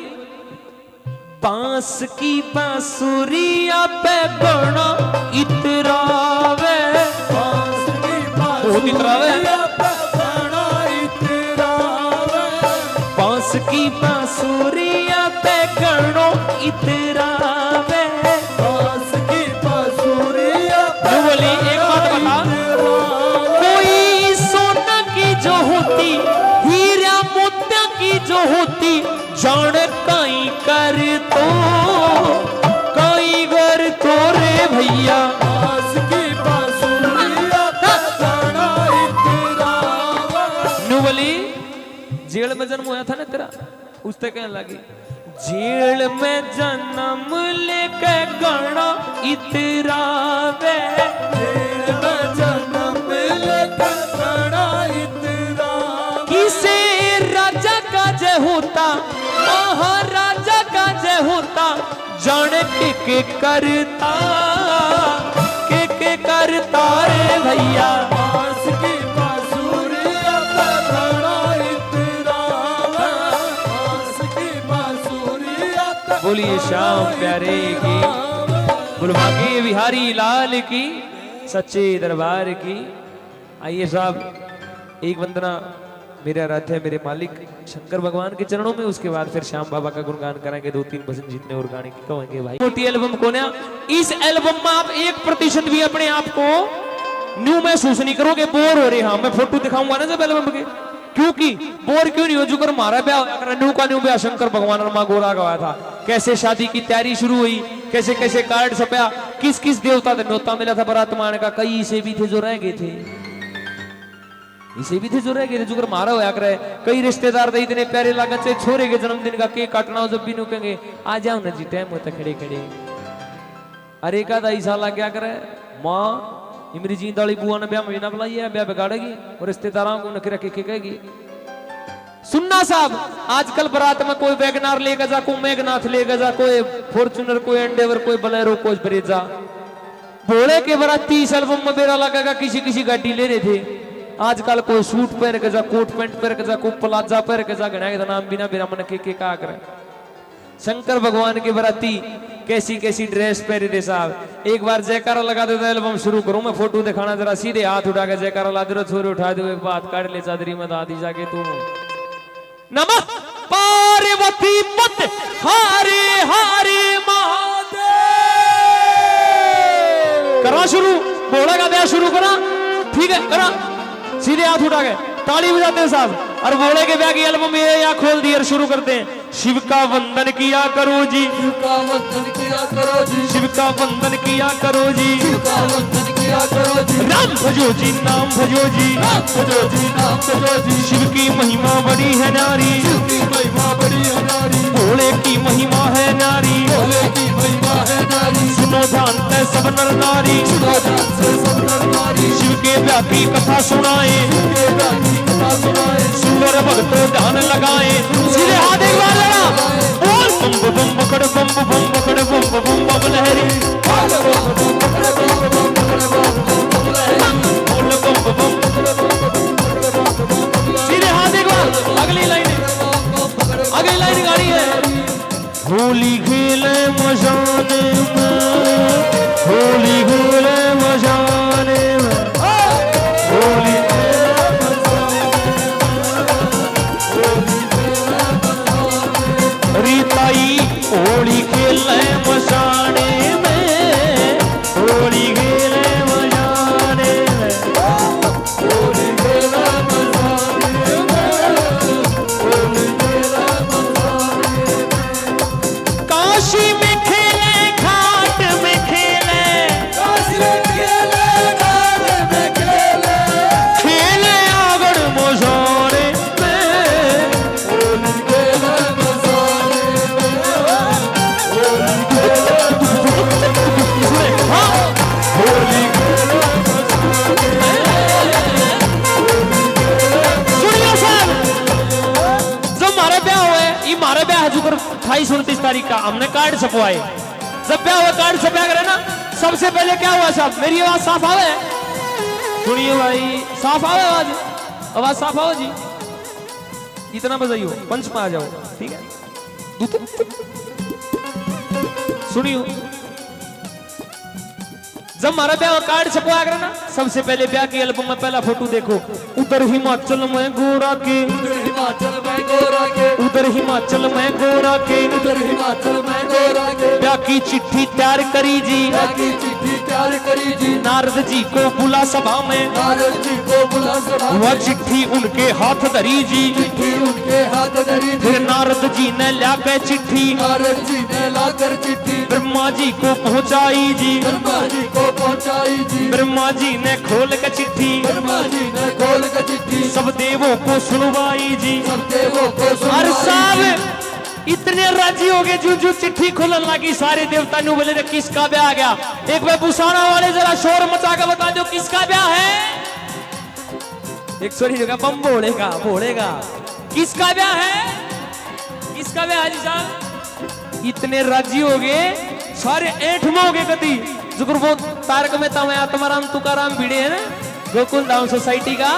बांस की बांसुरिया पे बना इतरावे, बांस की बहुत इतरावे, बांसुरिया पे बना इतरावे। की बांसुरिया पे गणो इतरावे। बांस की बांसुरिया पे जो बोली एक बात बता, कोई सोना की जो होती, हीरा मोतिया की जो होती, जान कई कर तो कई घर तो रे भैया। बांस की बांसुरिया पे गणो इतरावे। नु बोली जेल में जन्म हुआ था ना तेरा, उससे कहने लगी जेल में जन्म लेके गणा इतरावे। जेल में जन्म लेके गणा इतरावे। किसे राजा का जय होता, महाराजा का जय होता, जाने के करता, के करता रे भैया। बांस की बांसुरिया पे गणो इतरावे। बांस की बांसुरिया पे बोलिए श्याम प्यारे की, बुलवागे बिहारी लाल की, सच्चे दरबार की। आइए साहब, एक वंदना मेरे आराध्य मेरे मालिक शंकर भगवान के चरणों में, उसके बाद फिर श्याम बाबा का गुणगान करेंगे, 2-3 भजन जितने और गाने की कहेंगे भाई। मोटी एल्बम कौन है? इस एल्बम में आप 1% भी अपने आप को न्यू महसूस नहीं करोगे, बोर हो रहे। हाँ, मैं फोटो दिखाऊंगा ना जब एल्बम के, क्योंकि बोर क्यों नहीं हो, जो हमारा ब्याह न्यू का न्यू ब्याह शंकर भगवान और माँ गोरा गवाया था। कैसे शादी की तैयारी शुरू हुई, कैसे कैसे कार्ड छपया, किस किस देवता का न्योता मिला था बारात मान का, कई इसे भी थे जो रह गए थे, इसे भी थे जो रह गए थे, जो मारा होया करे। कई रिश्तेदार थे इतने प्यारे लागत से, छोरे के जन्मदिन का केक काटना हो, जब भी नु कहेंगे आ जाओ ना जी, टाइम होता खड़े खड़े। अरे का ऐसा लग गया करे, माँ इमरी जींद वाली बुआ ने ब्याह में ना बुलाई है, ब्याह बिगाड़ेगी और रिश्तेदारों को नखरे के कहेगी। सुनना साहब, आजकल बारात में कोई वैगनार लेगा जा, कोई मेघनाथ लेगा जा, कोई फॉर्चूनर, कोई एंडेवर, कोई बलेरो, कोई ब्रेजा। भोले के बाराती इस एल्बम में बेरा लगेगा किसी किसी गाड़ी ले रहे थे। आजकल कोई सूट पहन के जा, कोट पैंट पहन के जा, कोई प्लाजा पहन के जा, गणा के नाम बिना बिना मन के का करे। शंकर भगवान के बराती कैसी कैसी ड्रेस पहने थे साहब। एक बार जयकारा लगा दे, एल्बम शुरू करूं मैं, फोटो दिखाना जरा, सीधे हाथ उठा के जयकारा ला दे, छोरे उठा दो, एक बात काट ले चादरी में दादी जाके तू नमः पार्वती पत हारे हारे महादेव। करा शुरू, भोला का ब्याह शुरू करा, ठीक है करा, सीधे हाथ उठा के ताली बजाते हैं साहब। और भोले के ब्याह की एल्बम ये या खोल दी और शुरू करते हैं। शिव का वंदन किया करो जी, शिव का वंदन किया करो जी, शिव का वंदन किया करो जी, शिव का वंदन किया करो जी। राम भजो जी, नाम भजो जी, नाम भजो जी, नाम भजो जी। शिव की महिमा बड़ी है नारी, शिव की महिमा बड़ी है नारी, भोले की महिमा है नारी, भोले की महिमा है नारी। सुनो जानते सब नर नारी, सुनो जानते सब नर नारी। शिव के ब्याह की कथा सुनाए, शिव के ब्याह की कथा सुनाए, सुंदर भक्तों ध्यान लगाए। सीधे हाथ एक बार लगा, बोल बम बम बकड़ बम बम बकड़ बम बम बम लहरी, बोल बम बम। सीधे हाथ एक बार, अगली लाइन, अगली लाइन गाड़ी है। होली खेले मजाने में, होली खेले मजाने में, होली रीताई होली खेले मजाने में, होली खेले मजाने में, होली खेला मजाने में, होली खेला मजाने में। काशी में खेले, घाट में खेले, काशी में खेले, घाट में खेले, खेले आगड़ मजाने में, होली खेला मजाने में, होली खेला हाँ होली खेला सुनिए साहब, जब हमारे ब्याह हुए, ये हमारे ब्याह है जुकर 28-29 तारीख का, हमने कार्ड छपवाए। जब ब्याह हुआ कार्ड छपया करे ना, सबसे पहले क्या हुआ साहब, मेरी आवाज साफ आवे? सुनिए भाई, साफ आवे आवाज, आवाज साफ आओ जी, इतना बजाइयो, पंच में आ जाओ, ठीक है। सुनियो, जब हमारा ब्याह कार्ड छपवा कर ना, सबसे पहले ब्याह की एल्बम में पहला फोटो देखो, उधर हिमाचल में गोरा के, उधर हिमाचल में गोरा के, उधर हिमाचल में गोरा के, उधर हिमाचल में गोरा के। ब्याह की चिट्ठी तैयार करी जी, ब्याह की चिट्ठी तैयार करी जी, नारद जी को बुला सभा में, नारद जी को बुला सभा में। वह चिट्ठी उनके हाथ धरी जी, चिट्ठी उनके हाथ धरी जी, फिर नारद जी ने ला के चिट्ठी नारद जी ने लाकर चिट्ठी ब्रह्मा जी को पहुंचाई जी, ब्रह्मा जी को पहुंचाई जी। ब्रह्मा जी ने खोल के चिट्ठी ब्रह्मा जी ने खोल कर चिट्ठी सब देवों को सुनवाई जी। सब देवों को और सुनाई जी। साहब इतने राजी हो गए, जो चिट्ठी खुलन लगी सारे देवता ने बोले किसका ब्याह आ गया। एक बार बुसाना वाले जरा शोर मचा के बता दो किसका ब्याह है। एक सॉरी जगह बम बोलेगा किसका ब्याह है, किसका ब्याह है जी साहब। इतने राजी हो गए सारे ऐठमा हो गए कति जुगर वो तारक मेहता में आत्माराम तुकाराम भिड़े है ना, गोकुल धाम सोसाइटी का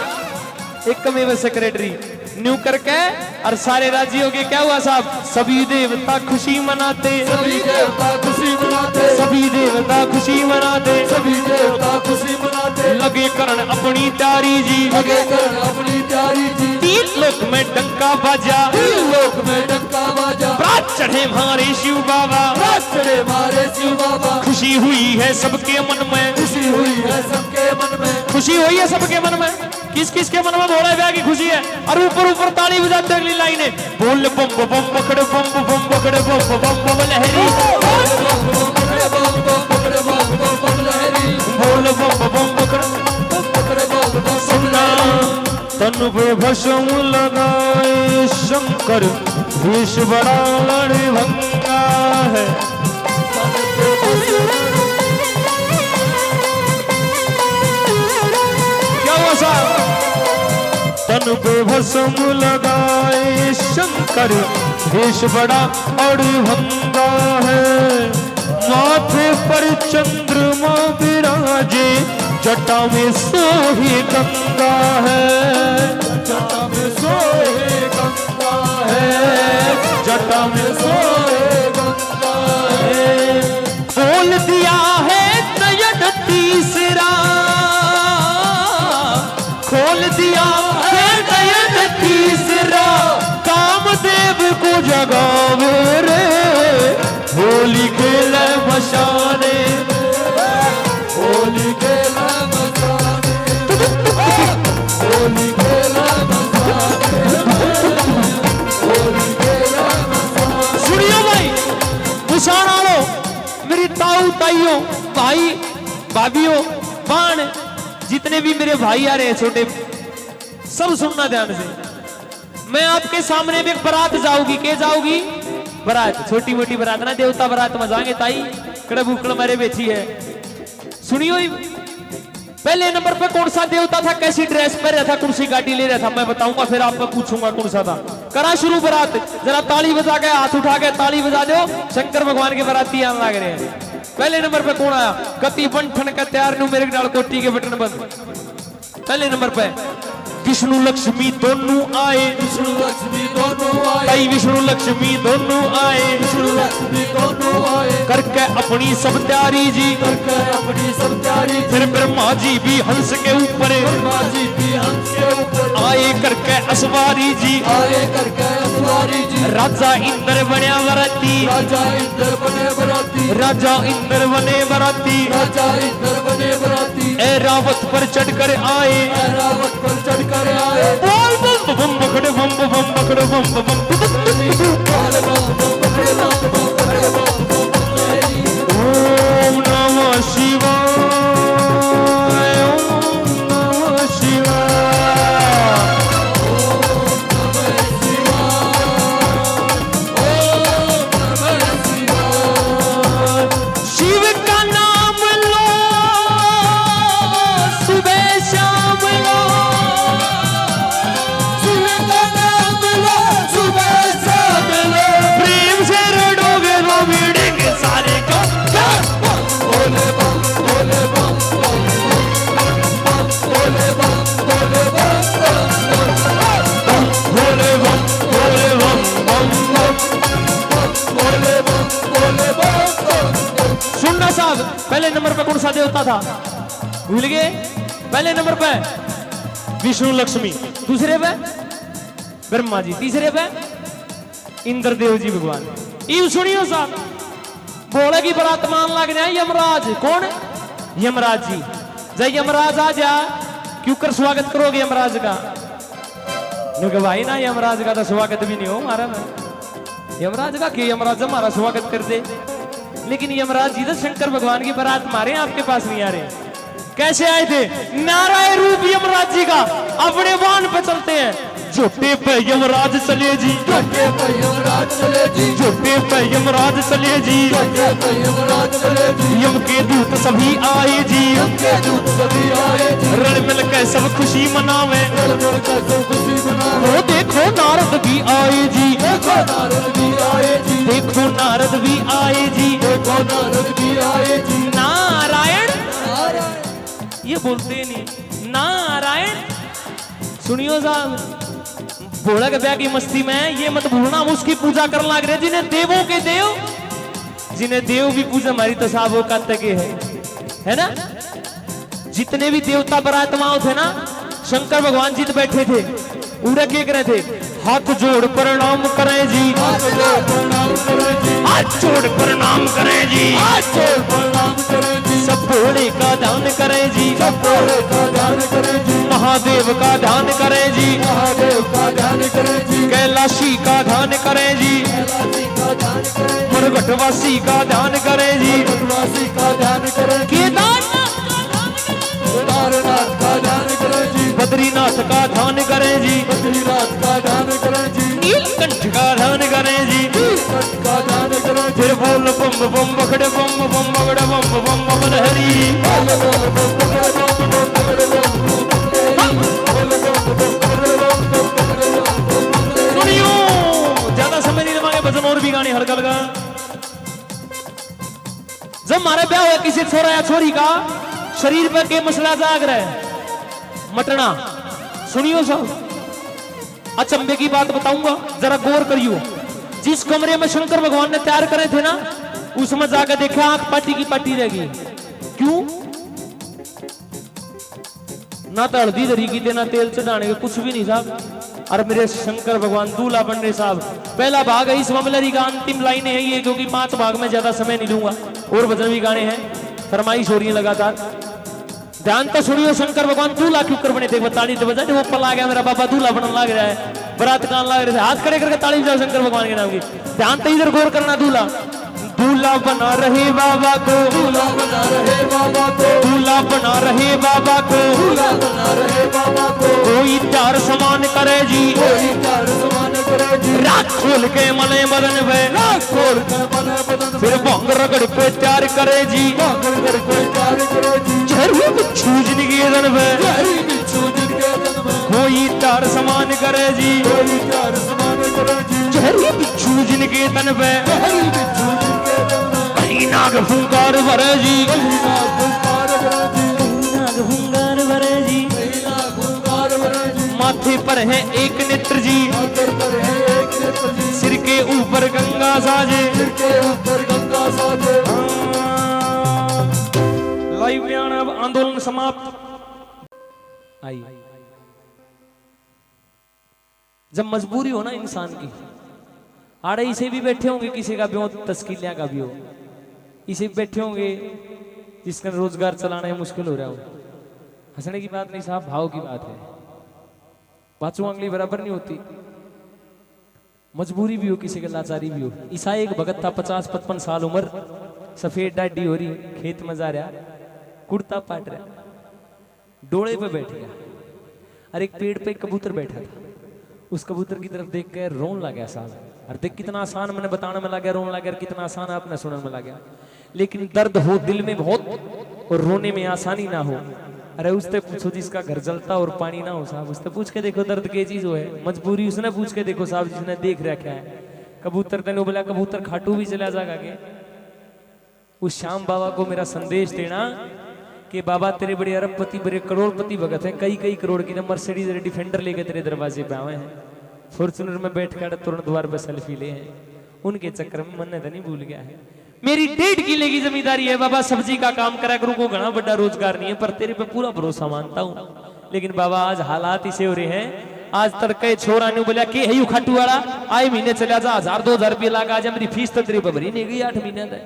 एक कमेव सेक्रेटरी न्यू करके, और सारे राजी हो गए। क्या हुआ साहब, सभी देवता खुशी मनाते, सभी देवता खुशी मनाते, सभी देवता खुशी मनाते, सभी देवता खुशी मनाते। लगे करण अपनी तैयारी जी, लगे कर अपनी प्यारी जी, तीन लोक में डंका बाजा, तीन लोक में डंका बाजा, प्रात चढ़े हमारे शिव बाबा, रात चढ़े मारे शिव बाबा। खुशी हुई है सबके मन में, खुशी हुई है सबके मन में, खुशी हुई है सबके मन में। किस किस के मन में भोले ब्याह की खुशी है। और ऊपर ऊपर ताली बजाते अगली लाइन है, बोल बम बम पकड़े बम बम पकड़े बम बम बम लहरी, बोल बम बम पकड़े सुनना। तन पे भस्म लगाए शंकर, वेश बड़ा लड़भंगा है। क्या हुआ साहब, तन पे भस्म लगाए शंकर, वेश बड़ा अड़भंगा है। माथे पर चंद्रमा विराजे, जटा में सोहे गंगा है, जटा में सोए गंगा है जटा में सोए गंगा सोहे। बोल दिया है नयन तीसरा, खोल दिया है नयन तीसरा, कामदेव को जगावे रे, होली खेले मशाने, होली खेला मसाने, होली खेला मसाने, होली खेला मसाने। सुनियो भाई, बुसाना लो मेरी ताऊ ताइयों, भाई भाभियों, बाण, जितने भी मेरे भाई आ रहे हैं छोटे, सब सुनना ध्यान से। मैं आपके सामने भी एक बारात जाऊंगी, के जाऊंगी बारात, छोटी मोटी बारात ना, देवता बारात में जाएंगे ताई, कड़े भूकड़ मारे बेची है। सुनियो, पहले नंबर पे कौन सा देवता था, कैसी ड्रेस पहन रहा था, कौन सी गाड़ी ले रहा था, मैं बताऊंगा, फिर आपको पूछूंगा कौन सा था। करा शुरू बारात, जरा ताली बजा के, हाथ उठा के ताली बजा दो, शंकर भगवान के बाराती आने लग रहे हैं। पहले नंबर पे कौन आया, कति बंठन का तैयार नु मेरे डाल कोटी के बटन बंद। पहले नंबर पे विष्णु लक्ष्मी दोनों आए, विष्णु लक्ष्मी दोनों आए, भाई विष्णु लक्ष्मी दोनों आए, विष्णु लक्ष्मी दोनों आए, करके अपनी सब तैयारी जी, करके अपनी सब तैयारी। फिर ब्रह्मा जी भी हंस के ऊपर ब्रह्मा जी भी हंस के ऊपर आए, करके असवारी जी, आए, करके असवारी जी। राजा इंद्र बने बराती, राजा इंद्र बने बराती, राजा इंद्र बने बराती, राजा इंद्र बने बराती। ए रावत पर चढ़कर आए, रावत पर चढ़कर आए, बोल बम बम पकड़े बम बम पकड़े बम बम। ओम नमः शिवाय, ओम नमः शिवाय। शिव का नाम लो, सुबह शाम लो, शिव का नाम लो, सुबह शाम लो। प्रेम से रड़ोगे वो भिड़ेंगे सारे को। बोले बम, बोले बम, बोले बम, बोले बम, भोले बम भोले बम बम बम। बोले बम, बोले बम। सुनना साहब, पहले नंबर पे कौन सा सा देवता था? भूल गए? पहले नंबर पे विष्णु लक्ष्मी, दूसरे पे ब्रह्मा जी, तीसरे पे इंद्रदेव जी भगवान। ये सुनियो साहब, बोले की बरात मान लग जाए यमराज। कौन? यमराज जी। जय यमराज आ जा, क्यों कर स्वागत करोगे यमराज का? क्योंकि भाई ना यमराज का तो स्वागत भी नहीं हो हमारा ना। यमराज का क्यों? यमराज हमारा स्वागत कर दे। लेकिन यमराज जी तो शंकर भगवान की बारात मारे, आपके पास नहीं आ रहे। कैसे आए थे? नारायण रूप यमराज जी का, अपने वाहन पे चलते हैं। झोटे पे यमराज चले जी, झोटे पे यमराज चले जी, झोटे पे यमराज चले जी, झोटे पे यमराज चले जी, यम के दूत सभी आए जी, यम के दूत सभी आए जी, रण मिल के सब खुशी मनावे, रल मिल कर सब खुशी मनावे। वो देखो नारद भी आए जी, देखो नारद भी आए जी, देखो नारद भी आए जी, देखो नारद भी आए जी। नारायण, नारायण ये बोलते नहीं नारायण। सुनियो साहब, भोला के ब्याह की मस्ती में ये मत भूलना, हम उसकी पूजा करने लग रहे जिन्हें देवों के देव, जिन्हें देव भी पूजा हमारी तो साहब वो कहते के है ना। जितने भी देवता बरातमाओं थे ना, शंकर भगवान जी तो बैठे थे, उड़े के रहे थे, हाथ जोड़ प्रणाम करें जी, हाथ जोड़ प्रणाम करें जी, हाथ जोड़ प्रणाम करें जी, हाथ जोड़ प्रणाम करें जी, सब भोले का ध्यान करें जी, सब भोले का ध्यान करें जी, महादेव का ध्यान करें जी, महादेव का ध्यान करें जी, कैलाशी का ध्यान करें जी, कैलाशी का ध्यान करें जी, मरघटवासी का ध्यान करें जी, वनवासी का ध्यान करें जी, केदारनाथ केदारनाथ का ध्यान करें जी, बद्रीनाथ का ध्यान करें जी, बद्रीनाथ का ध्यान करें जी, नीलकंठ का ध्यान करें जी, नीलकंठ का ध्यान करें जी, फिर बोल बम बम बखड़े बम बम बगड़े बम बम बम हरी। बोल बोल बोल पकड़े बोल बोल पकड़े बोल बोल पकड़े बोल बोल बोल पकड़े बोल बोल पकड़े बोल बोल पकड़े। सुनियो, ज्यादा समय नहीं लगाएंगे, भजन और भी गाने हल्का हल्का। जब हमारा ब्याह हुआ किसी छोरा या छोरी का, शरीर पर के मसला जाग रहा है, मटना। सुनियो सब, अचंभे की बात बताऊंगा, जरा गौर करियो। जिस कमरे में शंकर भगवान ने तैयार करे थे ना, उसमें जाकर देखा आंख पाटी की पाटी रह गई। क्यों? ना तो हल्दी धरी की थे, ना तेल चढ़ाने के, कुछ भी नहीं साहब। और मेरे शंकर भगवान दूल्हा बनने साहब, पहला भाग है इस ममलरी का, अंतिम लाइन है ये, क्योंकि 5 भाग में ज्यादा समय नहीं लूंगा, और भजन भी गाने हैं, फरमाइश हो रही है लगातार। ध्यान तो सुनियो, शंकर भगवान दूल्हा क्यों कर बने थे? ताली तो बजा, वो पल आ गया मेरा बाबा दूल्हा बनने लग रहा है, बरात गान लग रहे थे, हाथ खड़े करके ताली बजाओ शंकर भगवान के नाम की। ध्यान तो इधर गौर करना, दूल्हा दूल्हा बना रहे बाबा को, दूल्हा बना रहे बाबा को, दूल्हा बना रहे बाबा को, दूल्हा बना रहे बाबा को, कोई प्यार समान करे जी, कोई प्यार समान करे जी, रात खोल के मने बदन में, रात खोल के मने बदन फिर भंग रगड़ पे प्यार करे जी, भागल कर कोई प्यार करे जी, झरू छूज निकेतन में, गहरी बिच्छू जिनके तन में, कोई प्यार समान करे जी, कोई प्यार समान करे जी, झरू छूज निकेतन में, गहरी बिच्छू जिनके तन में, कहीं नाग फुंकार भरे जी, कहीना फुंकार भरे जी, नाग फुंकार भरे जी, कहीना फुंकार भरे जी, माथे पर है एक नेत्र जी, माथे पर है एक नेत्र जी, सिर के ऊपर गंगा साजे, सिर के ऊपर गंगा साजे। लाइव बयान, अब आंदोलन समाप्त। आई जब मजबूरी हो ना इंसान की, आड़े इसे भी बैठे होंगे, किसी का भी हो, तस्कीलिया का भी हो, इसे भी बैठे होंगे जिसका रोजगार चलाना है मुश्किल हो रहा हो। हंसने की बात नहीं साहब, भाव की बात है। पांचों अंगली बराबर नहीं होती, मजबूरी भी हो, किसी का लाचारी भी हो। ईसा एक भगत था, 50-55 साल उम्र, सफेद डाडी हो रही, खेत में जा रहा, कुर्ता पाट रहा, डोले पे बैठ गया, और एक पेड़ पे एक कबूतर बैठा था। उस कबूतर की तरफ देख कर रोन लगा साहब, और देख कितना आसान मैंने बताने में लगा, रोन लगा, कितना आसान आपने सुनने में लगा। लेकिन दर्द हो दिल में बहुत, और रोने में आसानी ना हो। अरे उससे पूछो जिसका घर जलता और पानी ना हो साहब, उससे पूछ के देखो दर्द की चीज हो है, मजबूरी उसने पूछ के देखो साहब, जिसने देख रखा है। कबूतर तेने बोला, कबूतर खाटू भी चला जाएगा के। उस श्याम बाबा को मेरा संदेश देना कि बाबा तेरे बड़े अरबपति, बड़े करोड़पति भगत हैं, कई करोड़ की मर्सिडीज डिफेंडर लेके तेरे दरवाजे पे आए हैं, फॉर्चूनर में बैठ कर तुरंत द्वार पर सेल्फी ले हैं। उनके चक्कर में मन तो नहीं भूल गया है। मेरी 1.5 किले की जमींदारी है बाबा, सब्जी का काम करा करूं, को घना बड़ा रोजगार नहीं है, पर तेरे पे पूरा भरोसा मानता हूं। लेकिन बाबा आज हालात इसे हो रहे हैं, आज तड़के छोरा ने बोला कि है खाटू वाला आए महीने चला जा 1000-2000 रुपये लगा जा, मेरी फीस तो तेरे पे भरी नहीं गई 8 महीने तक।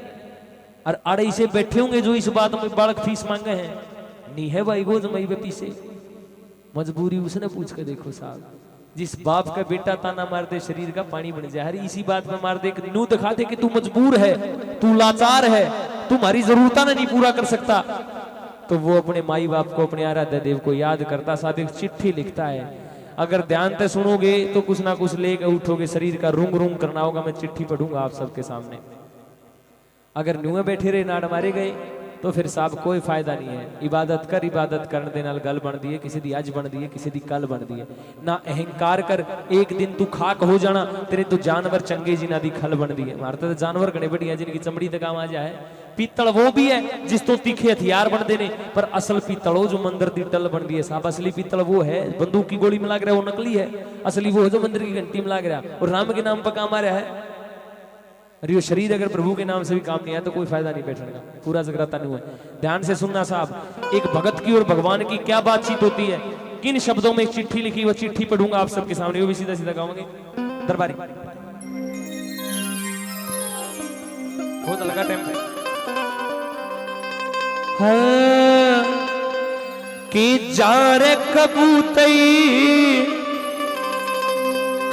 और आड़े इसे बैठे होंगे जो इस बात में बालक फीस मांगे हैं, नहीं है भाई गोज मई पे पीछे मजबूरी उसने पूछ के देखो साहब। जिस बाप का बेटा ताना मार दे शरीर का पानी बन जाए, हर इसी बात में मार दे, नू दिखा दे कि तू मजबूर है, तू लाचार है, तुम्हारी जरूरता नहीं पूरा कर सकता, तो वो अपने माई बाप को, अपने आराध्य देव को याद करता साहब एक चिट्ठी लिखता है। अगर ध्यान से सुनोगे तो कुछ ना कुछ लेकर उठोगे, शरीर का रूंग रूंग करना होगा। मैं चिट्ठी पढ़ूंगा आप सबके सामने। अगर न्यूए बैठे रहे नाड़ मारे गए तो फिर साहब कोई फायदा नहीं है। इबादत कर, इबादत करने दे नाल गल बन दी है, किसी दी अज बन दी है, किसी दी कल बन दी है ना। अहंकार कर, एक दिन तू खाक हो जाना, तेरे तो जानवर चंगे जिन्हों दी खल बन दी है। मारते तो जानवर घने बढ़िया जिनकी चमड़ी तक काम आ जाए। पीतल वो भी है जिस तो तीखे हथियार बनते ने, पर असल पीतल वो जो मंदिर दी टल बन दी है साहब। असली पीतल वो है, बंदूक की गोली में लग रहा है वो नकली है, असली वो है जो मंदिर की घंटी में लग रहा है और राम के नाम पर काम आ रहा है। अरे शरीर अगर प्रभु के नाम से भी काम नहीं आया तो कोई फायदा नहीं बैठने का, पूरा जगराता नहीं हुआ। ध्यान से सुनना साहब, एक भगत की और भगवान की क्या बातचीत होती है, किन शब्दों में एक चिट्ठी लिखी, वो चिट्ठी पढ़ूंगा आप सबके सामने, वो भी सीधा सीधा गाऊंगे दरबारी। बहुत लगा टाइम कि जा रे कबूतई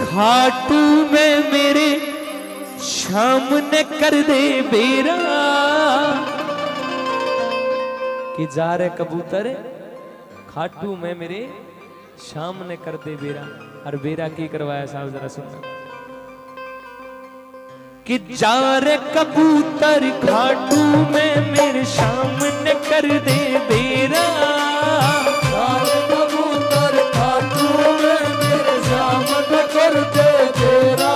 खाटू में मेरे सामने कर दे बेरा, कि जा रे कबूतर खाटू में मेरे सामने कर दे बेरा। और बेरा की करवाया साहब जरा सुनना, कि जा रे कबूतर खाटू में मेरे सामने कर दे बेरा, कबूतर खाटू में मेरे सामने कर दे बेरा।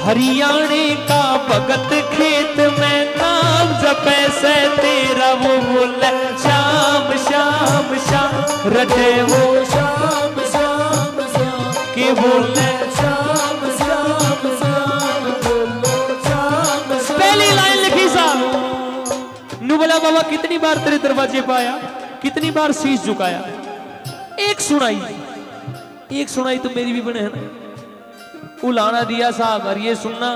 हरियाणे का भगत खेत में नाम जपे से तेरा, वो बोले शाम शाम शाम रटे वो शाम शाम शाम के बोले शाम शाम शाम बोलो शाम शाम। पहली लाइन लिखी साहब, नु बोला बाबा कितनी बार तेरे दरवाजे पे आया, कितनी बार शीश झुकाया, एक सुनाई तो मेरी भी बने है ना, उलाना दिया साहब। और ये सुनना,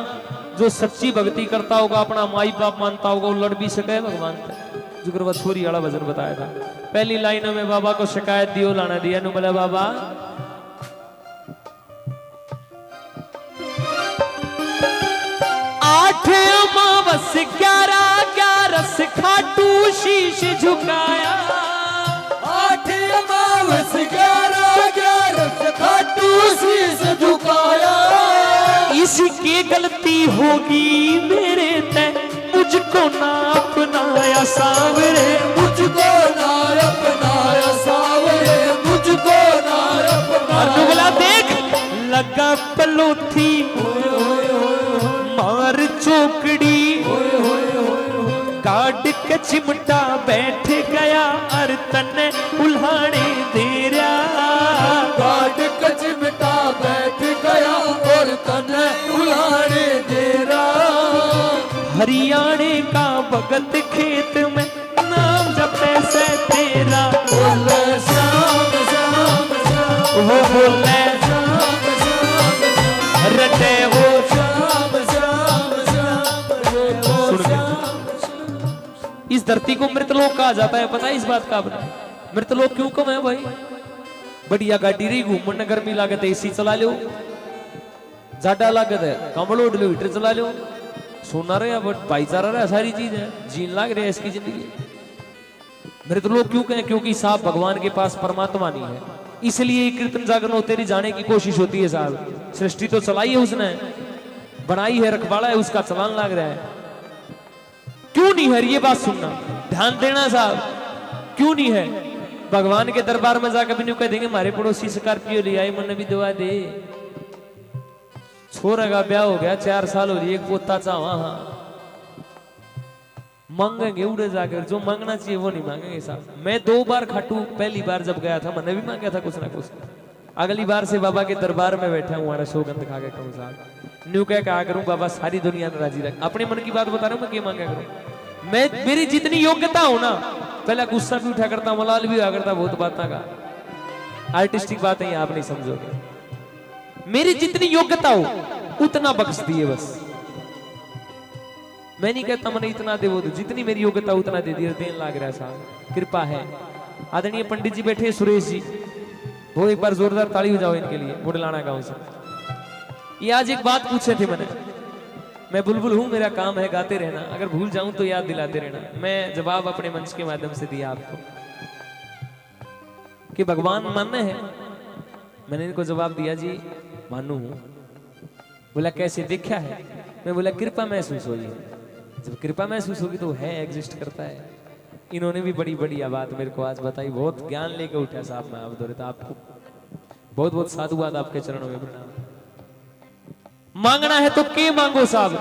जो सच्ची भक्ति करता होगा, अपना माई बाप मानता होगा, वो लड़ भी सके भगवान से। जुगरवा छोरी वाला वजन बताया था। पहली लाइनों में बाबा को शिकायत दियो, लाना दिया, नु बोला बाबा 8 अमावस 11 खाटू शीश झुकाया, 8 अमावस 11 खाटू शीश झुकाया। इसकी गलती होगी मेरे ते, मुझको ना अपनाया सावरे, मुझको ना अपनाया सावरे, मुझको ना अपनाया। बोला देख लगा पलोथी मार चौकड़ी, काट के चिमटा बैठ गया और तने उल्हाने दे रहा, काट के चिमटा बैठ गया और तने उल्हाने दे रहा। हरियाणे का भगत खेत में नाम जपे से तेरा, बोले श्याम श्याम श्याम, वो बोले श्याम श्याम श्याम, रटे वो श्याम श्याम श्याम, बोलो सुन के। श्याम। इस धरती को मृतलोक कहा जाता है, पता है इस बात का आपने? मृतलोक क्यों कम है भाई? बढ़िया गाड़ी रही घूमने, गर्मी लागत है एसी चला लो, ज्यादा लागत है कमल ओढ़ लो, हीटर चला लो, सोना रहे बट भाईचारा रहा, सारी चीज है, जीन लाग रहे इसकी जिंदगी। मृतलोक क्यों कहें? क्योंकि साहब भगवान के पास परमात्मा नहीं है, इसलिए कीर्तन जागरण होते रही जाने की कोशिश होती है साहब। सृष्टि तो चलाई है उसने, बनाई है, रखवाला है, उसका चलान लाग रहा है। क्यों नहीं है? ये बात सुनना, ध्यान देना साहब, क्यों नहीं है? भगवान के दरबार में जाकर भी कह देंगे हमारे पड़ोसी स्कॉर्पियो ले आई, मन भी दुआ दे, छोरा का ब्याह हो गया 4 साल हो रही, एक पोता चावा, हाँ मांगेंगे उड़े जाकर, जो मांगना चाहिए वो नहीं मांगेंगे साहब। मैं 2 बार खाटू, पहली बार जब गया था मैंने भी मांगा था कुछ ना कुछ, अगली बार से बाबा के दरबार में बैठा हूँ हमारा सौगंध खा के कहूँ साहब न्यू क्या करूँ बाबा सारी दुनिया में राजी रख। अपने मन की बात बता रहा हूँ मैं क्या मांगा करूँ। मैं मेरी जितनी योग्यता हो ना, पहले गुस्सा भी उठा करता मलाल भी हुआ करता बहुत बात का आर्टिस्टिक बात है आप नहीं समझोगे। मेरी जितनी योग्यता हो उतना बख्श दिए बस। मैं नहीं कहता मैंने इतना दे वो जितनी मेरी योग्यता उतना दे दिया देन लाग रहा साहब कृपा है। आदरणीय पंडित जी बैठे सुरेश जी वो एक बार जोरदार ताली हो जाओ इनके लिए बुढ़लाना गांव से। ये आज एक बात पूछे थे मैंने। मैं बुलबुल हूं मेरा काम है गाते रहना, अगर भूल जाऊं तो याद दिलाते रहना। मैं जवाब अपने मंच के माध्यम से दिया आपको कि भगवान मानना है। मैंने इनको जवाब दिया जी मानू हूं। बोला कैसे देखा है? मैं बोला कृपा महसूस हुई है। जब कृपा महसूस होगी तो है एग्जिस्ट करता है। इन्होंने भी बड़ी बढ़िया बात मेरे को आज बताई, बहुत ज्ञान लेके उठा साहब। मैं आप दौरे आपको बहुत बहुत साधुवाद आपके चरणों में प्रणाम। मांगना है तो के मांगो साहब।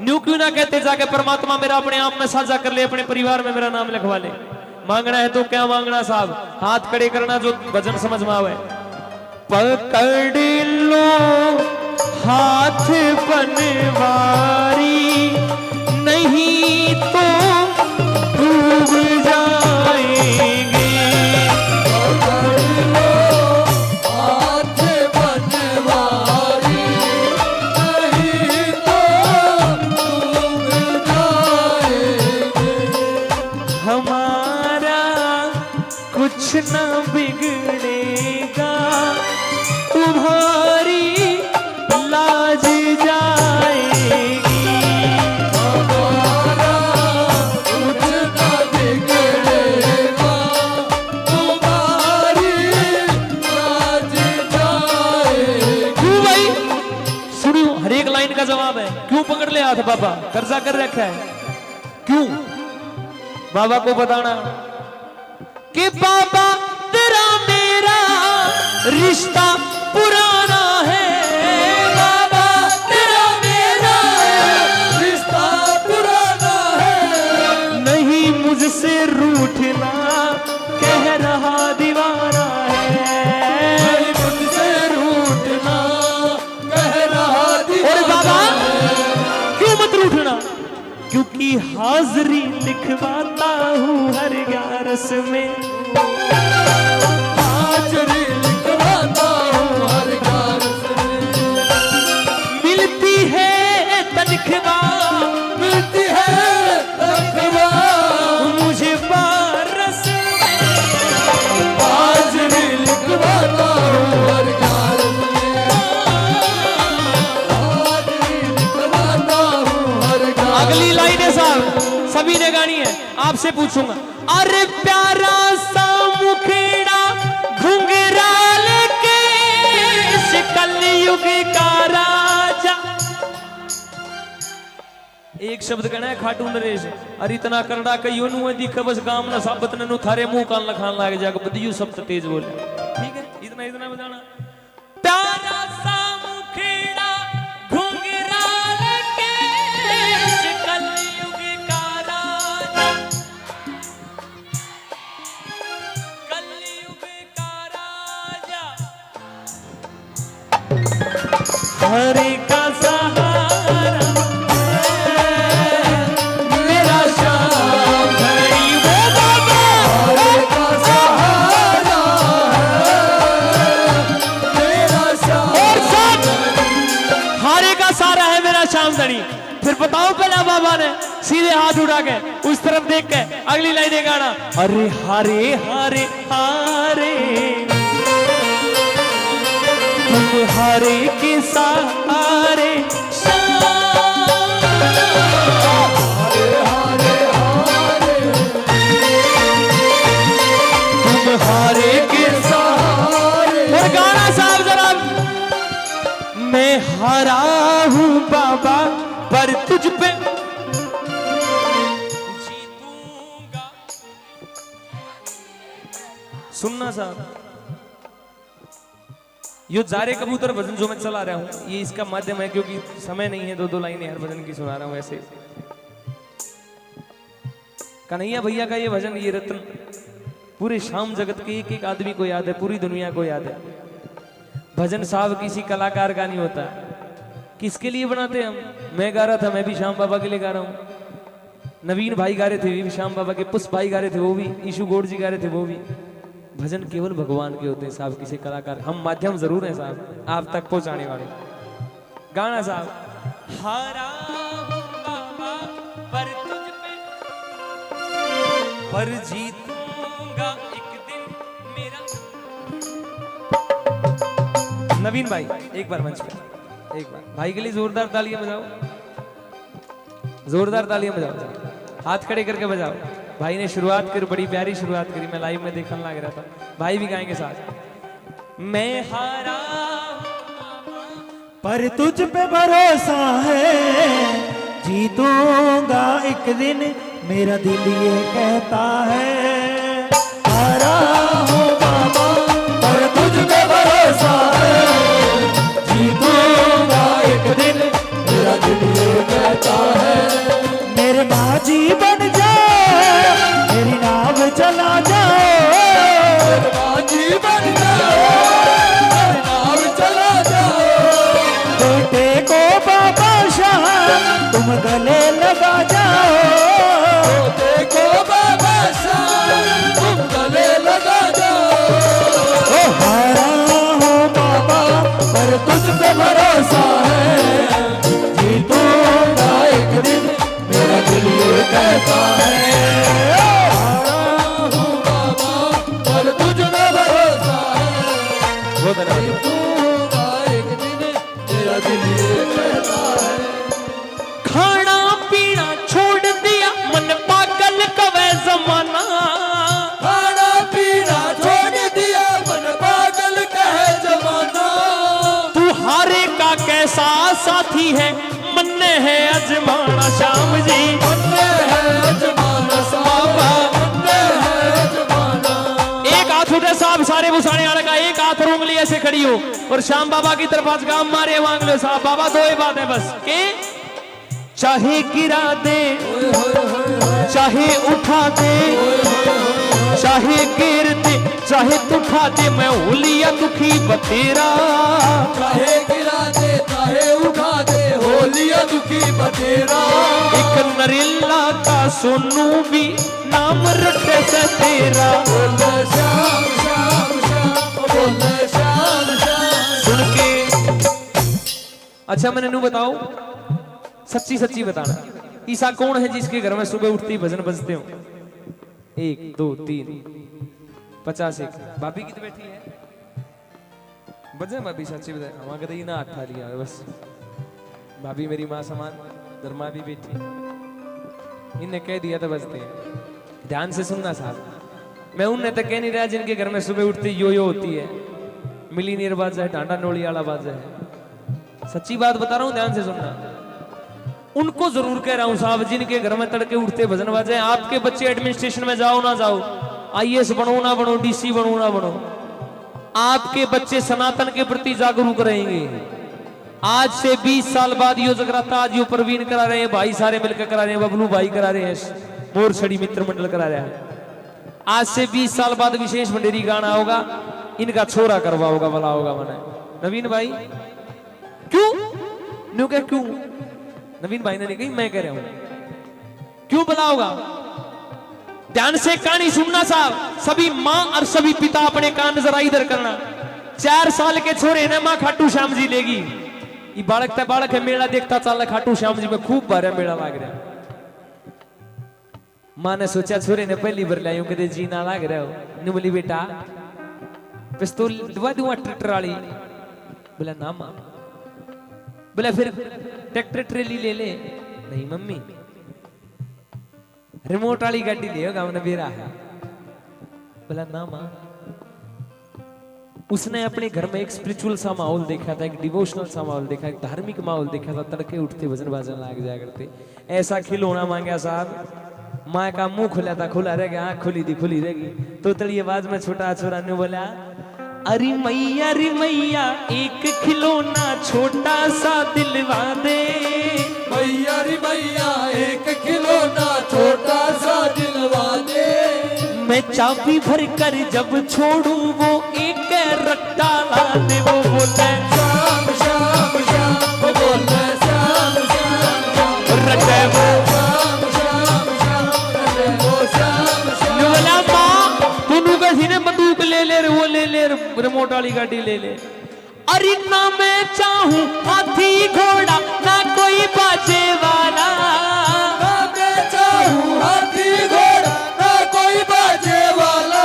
न्यू क्यों ना कहते जाके परमात्मा मेरा अपने आप में साझा कर ले, अपने परिवार में मेरा नाम लिखवा ले। मांगना है तो क्या मांगना साहब? हाथ खड़े करना जो भजन समझ में आवे। पकड़ लो हाथ बनवारी नहीं तो डूब जाएंगे। पकड़ लो हाथ बनवारी नहीं तो डूब जाएंगे। हमारा कुछ न बिगड़ेगा तुम्हारी लाज जाएगी। हमारा कुछ न बिगड़ेगा तुम्हारी लाज जाएगी। क्यों भाई सुनियो हर एक लाइन का जवाब है। क्यों पकड़ ले हाथ बाबा? कर्जा कर रखा है क्यों? बाबा को बताना कि बाबा तेरा मेरा रिश्ता पुराना है। बाबा तेरा मेरा रिश्ता पुराना है। नहीं मुझसे रूठना कह रहा दीवाना है। नहीं मुझसे रूठना कह रहा और दीवाना बाबा है। क्यों मत रूठना? क्योंकि हाजरी लिखवाता हूँ हर 11 में। हाजरी लिखवाता हूँ हर 11 में। मिलती है तनख्वाह मिलती है तनख्वाह मुझे 12 में। हाजरी लिखवाता हूँ हर 11 में। हाजरी लिखवाता हूँ हर 11 में। अगली लाइन है साहब सभी ने गानी है। आपसे पूछूंगा अरे प्यारा सा मुखेड़ा घुंघराल के कलयुग का राजा। एक शब्द कहना है खाटू नरेश। अरे इतना करड़ा कहियो नु दिख बस गाम ना साबत ने नु थारे मुंह कान लखान लागे जाके बदियो शब्द तेज बोले। ठीक है इतना इतना बताना। प्यारा सा मुखेड़ा घुंघराल के कलयुग का राजा। कलयुग का राजा हरे का सहारा मेरा श्याम घड़ी वो बाबा। हरे का सहारा है मेरा श्याम। और सब हारे का सहारा है मेरा श्याम धनी। फिर बताओ पहला बाबा ने सीधे हाथ उठा के उस तरफ देख के अगली लाइन गाना। अरे हारे हारे हारे तुम हारे के सहारे हरे हरे हरे तुम हारे के सहारे। और गाना साहब जरा। मैं हारा हूं बाबा पर तुझ पे जीतूंगा। सुनना साहब यो जारे कबूतर भजन जो मैं चला रहा हूं ये इसका माध्यम है क्योंकि समय नहीं है। 2-2 लाइनें हर भजन की सुना रहा हूं। ऐसे कन्हैया भैया का ये भजन ये रत्न पूरे शाम जगत के एक एक आदमी को याद है, पूरी दुनिया को याद है। भजन साहब किसी कलाकार का नहीं होता। किसके लिए बनाते हम? मैं गा रहा था, मैं भी श्याम बाबा के लिए गा रहा हूँ। नवीन भाई गा रहे थे, वे भी श्याम बाबा के। पुष्प भाई गा रहे थे, वो भी। ईशु गौड़ जी गा रहे थे, वो भी। भजन केवल भगवान के होते हैं साहब, किसी कलाकार। हम माध्यम जरूर हैं साहब, आप तक पहुंचाने वाले। गाना साहब। हारा हूं बाबा पर तुझ पे, पर जीतूंगा एक दिन मेरा। नवीन भाई एक बार मंच पे, एक बार भाई के लिए जोरदार तालियां बजाओ, जोरदार तालियां बजाओ, हाथ खड़े करके बजाओ। भाई ने शुरुआत करी, बड़ी प्यारी शुरुआत करी, मैं लाइव में देखने लग रहा था। भाई भी गाएंगे साथ। मैं हारा पर तुझ पे भरोसा है, जीतूंगा एक दिन मेरा दिल ये कहता है। हारा हूँ बाबा पर तुझ पे भरोसा है, जीतूंगा एक दिन मेरा दिल ये कहता है। मेरे बाजी बन जाओ, मेरी नाव चला जाओ, मेरे बाजी बन जाओ, मेरी नाव चला जाओ। बेटे को बाबा शाह तुम गले लगा जाओ, बेटे को बाबा शाह तुम गले लगा जाओ। ओ हारा हो बाबा पर तुझ पे भरोसा है, जीतूंगा एक दिन मेरा दिल ये कहता है। हारा हूँ बाबा पर तुझ पे भरोसा है, जीतूंगा एक दिन मेरा दिल ये कहता है। खाना पीना छोड़ दिया मन पागल कवे जमाना, खाना पीना छोड़ दिया मन पागल कहे जमाना। तू हारे का कैसा साथी है मन है अजमाना। श्याम जी मन्ने है अजमाना साहबा, मन्ने है अजमाना। एक हाथ उठे साहब, सारे भूसाने आने का एक हाथ और उंगली ऐसे खड़ी हो और श्याम बाबा की तरफ आज गाम मारे मांग लो साहब। बाबा दो ही बात है बस के, चाहे गिरा दे चाहे उठा दे, चाहे गिर दे चाहे उठा दे, मैं होलिया दुखी बतेरा। चाहे गिरा दे चाहे उठा दे, होलिया दुखी बतेरा। एक नरेला का सोनू भी नाम रखे से तेरा। बोले श्याम श्याम श्याम, बोले श्याम श्याम। सुन के अच्छा मैंने नू बताओ, सच्ची सच्ची बताना, ईसा कौन है जिसके घर में सुबह उठते ही भजन बजते हो? 1 2 3 50 एक भाभी की तो बैठी है, बजे भाभी सच्ची बताए हमारा कदे ना अट्ठा लिया है बस। भाभी मेरी माँ समान, धर्मा भी बैठी, इनने कह दिया तो बजते हैं। ध्यान से सुनना साहब, मैं उनने तक कह नहीं रहा जिनके घर में सुबह उठते यो होती है, मिलीनियर बाजा है, डांडा नोली वाला बाजा है। सच्ची बात बता रहा हूं, ध्यान से सुनना। उनको जरूर कह रहा हूं साहब जिनके घर में तड़के उठते भजन बाजे। आपके बच्चे एडमिनिस्ट्रेशन में जाओ ना जाओ, आईएएस बनो ना बनो, डीसी बनो ना बनो, आपके बच्चे सनातन के प्रति जागरूक रहेंगे। आज से 20 साल बाद यो जगराता आज यो प्रवीण करा रहे हैं, भाई सारे मिलकर करा रहे हैं, बबलू भाई करा रहे हैं, मोर छड़ी मित्र मंडल करा रहा है। आज से 20 साल बाद विशेष भंडेरी गाना होगा, इनका छोरा करवा होगा, भला होगा मैंने। नवीन भाई क्यों न्यू क्या क्यों? नवीन भाई ने नहीं कही, मैं कह रहा हूं क्यों भला होगा। ध्यान से कहानी सुनना साहब, सभी माँ और सभी पिता अपने कान जरा इधर करना। 4 साल के छोरे ने माँ खाटू श्याम जी लेगी, ये बालक था, बालक है, मेला देखता चल खाटू श्याम जी में खूब भारे मेला लाग रहा। माँ ने सोचा छोरे ने पहली बार लायू कदे जी ना लाग रहा हो, बोली बेटा पिस्तौल दवा दूंगा ट्रैक्टर वाली। बोला ना माँ। बोला फिर ट्रैक्टर ट्रेली ले ले। नहीं मम्मी, रिमोट वाली गाड़ी ले गाँव ने बेरा है। बोला ना माँ। उसने अपने घर में एक स्पिरिचुअल सा माहौल देखा था, एक डिवोशनल सा माहौल देखा, एक धार्मिक माहौल देखा था। तड़के उठते भजन बाजन लाग जाया करते। ऐसा खिलौना मांगा साहब, माँ का मुंह खुला था, खुला रह गया, आंख खुली थी, खुली रहेगी। तो तड़ी आवाज में छोटा छोरा ने बोला, अरे मैया एक खिलौना छोटा सा दिलवा दे। मैया रे मैया एक खिलौना छोटा सा दिलवा दे। मैं चाबी भर कर जब छोड़ू वो एक के रट्टा लाने वो बोले श्याम श्याम श्याम वो बोले श्याम श्याम श्याम रटे वो श्याम श्याम श्याम रटे वो श्याम श्याम बोला माँ तू कसी ने बंदूक ले ले वो ले ले रिमोट वाली गाड़ी ले ले। अरे ना मैं चाहूं हाथी घोड़ा ना कोई बाजे वाला, ना मैं चाहूं हाथी घोड़ा ना कोई बाजे वाला,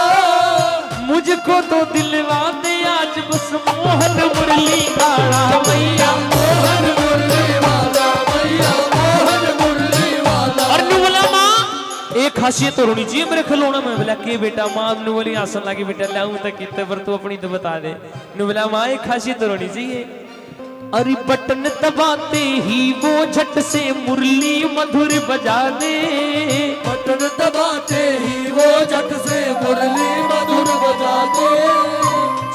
मुझको तो दिलवा दे आज बस मोहन मुरली वाला भैया मोहन मुरली वाला भैया मोहन मुरली वाला। और नु बोला माँ एक खासियत तो होनी चाहिए मेरे खिलौना में। बोला के बेटा माँ नु बोली आसन लगी बेटा लाऊं तक कितने पर तू अपनी तो बता दे। नु बोला माँ एक खासियत तो होनी चाहिए। अरे बटन दबाते ही वो झट से मुरली मधुर बजा दे, बटन दबाते ही वो झट से मुरली मधुर बजा दे,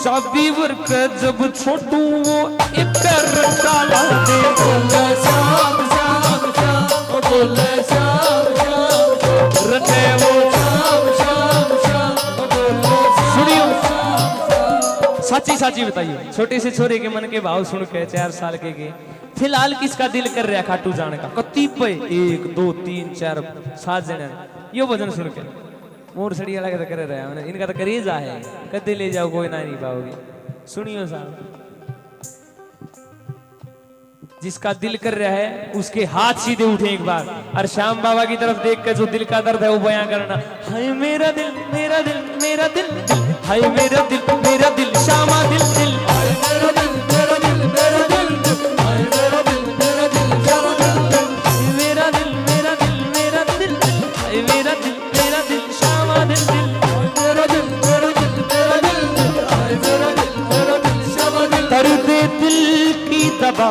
चाबी वर्क जब छोटू वो एक रट्टा ला दे। बोले श्याम श्याम श्याम वो बोले श्याम श्याम श्याम रटे वो श्याम श्याम श्याम वो बोले सुनियो श्याम। साची साची बताइए छोटे से छोरे के मन के भाव सुन के 4 साल के फिलहाल किसका दिल कर रहा खाटू जाने का? कत्ती पे 1 2 3 4 7 जने यो भजन सुन के मोर सड़ी लगे तो कर रहा है इनका तो करेजा है कदे ले जाओ कोई ना नहीं पाओगे। सुनियो साहब जिसका दिल कर रहा है उसके हाथ सीधे उठे एक बार और श्याम बाबा की तरफ देख कर जो दिल का दर्द है वो बयां करना। हाय मेरा दिल मेरा दिल मेरा दिल दिल, हाय मेरा दिल श्यामा दिल दिल, हाय मेरा दिल मेरा दिल मेरा दिल, हाय मेरा दिल मेरा दिल श्यामा दिल, मेरा दिल मेरा दिल मेरा दिल, हाय मेरा दिल श्यामा दिल दिल, मेरा दिल मेरा दिल मेरा दिल, हाय मेरा दिल मेरा दिल श्यामा दिल। दर्द दिल की दवा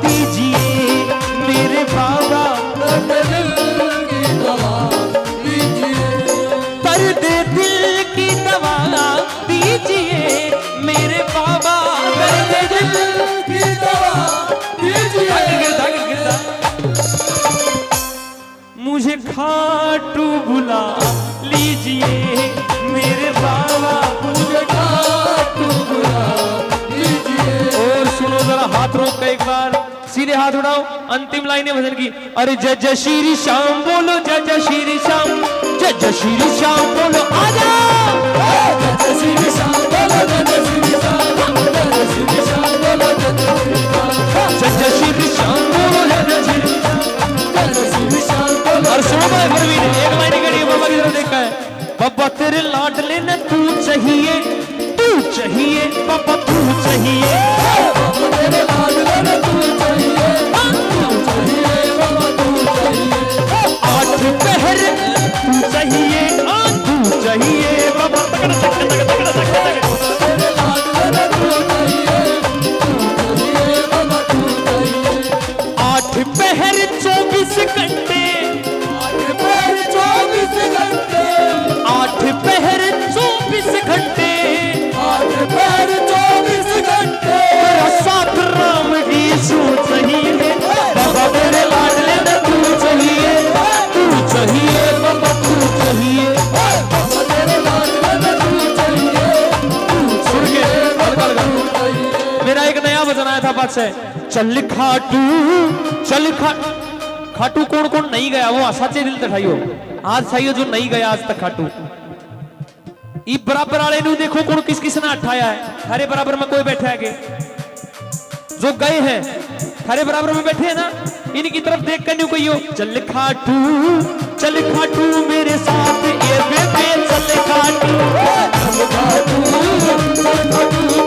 दीजिए मेरे बाबा, दर्द दिल की दवा दीजिए, दर्द दिल की दवा दीजिए मेरे बाबा, दर्द दिल की दवा दीजिए। गिरता मुझे खाटू बुला लीजिए मेरे बाबा, मुझे खाटू बुला लीजिए। और सुनो जरा हाथ रोक के एक बार सीधे हाथ उठाओ अंतिम लाइन है भजन की। अरे जय जय श्री श्याम बोलो जय जय श्री श्याम, जय जय श्री श्याम बोलो आजा, जय श्री श्याम बोलो जय श्री श्याम, जय श्री श्याम बोलो जय श्री श्याम, जय जय श्री श्याम बोलो जय जय श्री श्याम। जय श्री श्याम बोलो। और सुनो भाई परवीन एक लाइन के लिए बाबा की तरफ देखा है। बाबा तेरे लाडले ने तू चाहिए बाबा तू चाहिए, तेरे लाडले ने तू चाहिए, तू चाहिए बाबा तू चाहिए, 8 पहर तू चाहिए तू चाहिए बाबा, तगड़ा तगड़ा तगड़ा तगड़ा, तेरे लाडले ने तू चाहिए, तू चाहिए बाबा तू चाहिए, 8 पहर 24 घंटे, 8 पहर 24 घंटे, 8 पहर 24 घंटे, 8 पहर 24 घंटे, तेरा साथ राम यीशु चाहिए बाबा, मेरे लाडले में तू चाहिए बाबा तू चाहिए। बाबा तेरे लाडले ने तू चाहिए, सुन के हल्का हल्का तू चाहिए। मेरा एक नया भजन आया था बात से, चल खाटू खाटू कौन कौन नहीं गया वो सच्चे दिल तक ठाइयो आज सही जो नहीं गया आज तक खाटू ई बराबर वाले नु देखो कौन किस किस ने उठाया है। हरे बराबर में कोई बैठा है के जो गए हैं हरे बराबर में बैठे हैं ना, इनकी तरफ देख कर न्यू कहियो चल खाटू मेरे साथ ये बेबे चल खाटू, चल खाटू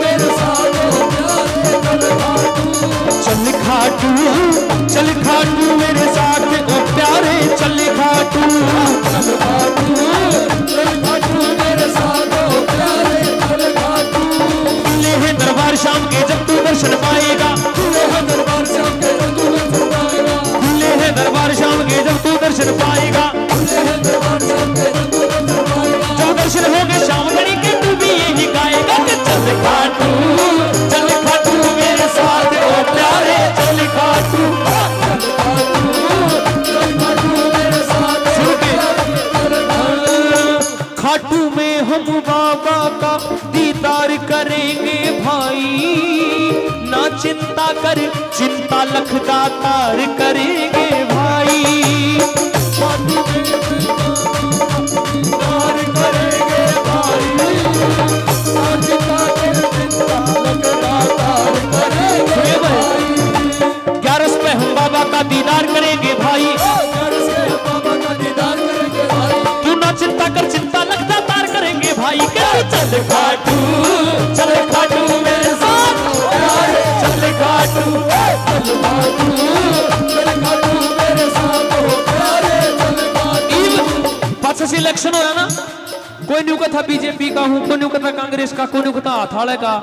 मेरे साथ चल खाटू मेरे साथ ओ प्यारे चल खाटू, मेरे साथ ओ प्यारे चल खाटू, खुले हैं दरबार शाम के जब तू दर्शन पाएगा, खुले हैं दरबार शाम के जब तू दर्शन पाएगा, खुले हैं दरबार शाम के जब तू दर्शन पाएगा, खुले हैं दरबार शाम के जब तू दर्शन पाएगा, जब दर्शन होंगे शाम घड़ी के तू भी यही गाएगा कि चल खाटू चिंता कर, चिंता लख दातार करेंगे भाई। तार करेंगे भाई, चिंता कर चिंता लगता तार करेंगे भाई। 11 पे हम बाबा का दीदार करेंगे भाई। बाबा का दीदार करेंगे भाई। तू ना चिंता कर, चिंता लगता तार करेंगे भाई। क्या चल खाटू मेरे साथ, चल खाटू मेरे साथ हो प्यारे, चल खाटू। पाछे से इलेक्शन हो रहा ना, कोई न्यू कथा बीजेपी का हूं, कोई न्यू कथा कांग्रेस का, कोई न्यू कथा हाथाड़े का,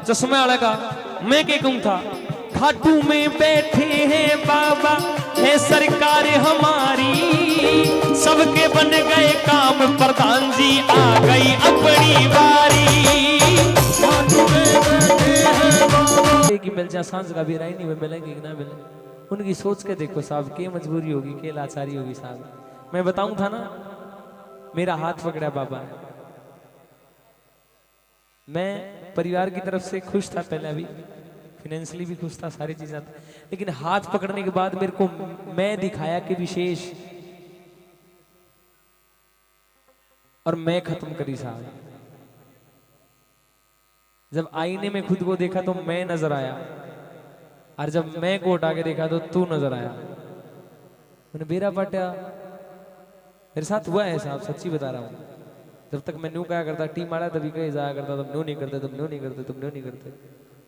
चश्मे वाले का। मैं क्या कहूं था, खाटू में बैठे हैं बाबा, है सरकार हमारी, सबके बन गए काम, प्रधान जी आ गई अपनी बारी। खाटू में बैठे हैं बाबा। की मिल जा सांझ का भी राय नहीं मिलेंगे कि ना मिले, उनकी सोच के देखो साहब, क्या मजबूरी होगी, क्या लाचारी होगी साहब। मैं बताऊं था ना, मेरा हाथ पकड़ा बाबा ने, मैं परिवार की तरफ से खुश था, पहले भी फाइनेंशियली भी खुश था, सारी चीजें था, लेकिन हाथ पकड़ने के बाद मेरे को मैं दिखाया कि विशेष, और मैं खत्म करी साहब। जब आईने में खुद को देखा तो मैं नजर आया, और जब मैं को उठा के देखा तो तू नजर आया। मैंने बेरा पाटिया, मेरे साथ हुआ है साहब, सच्ची बता रहा हूं। जब तक मैं न्यू कहा करता, टीम आड़ा तभी कहीं जाया करता, तब न्यू नहीं करते, तब न्यू नहीं करते, तब न्यू नहीं करते।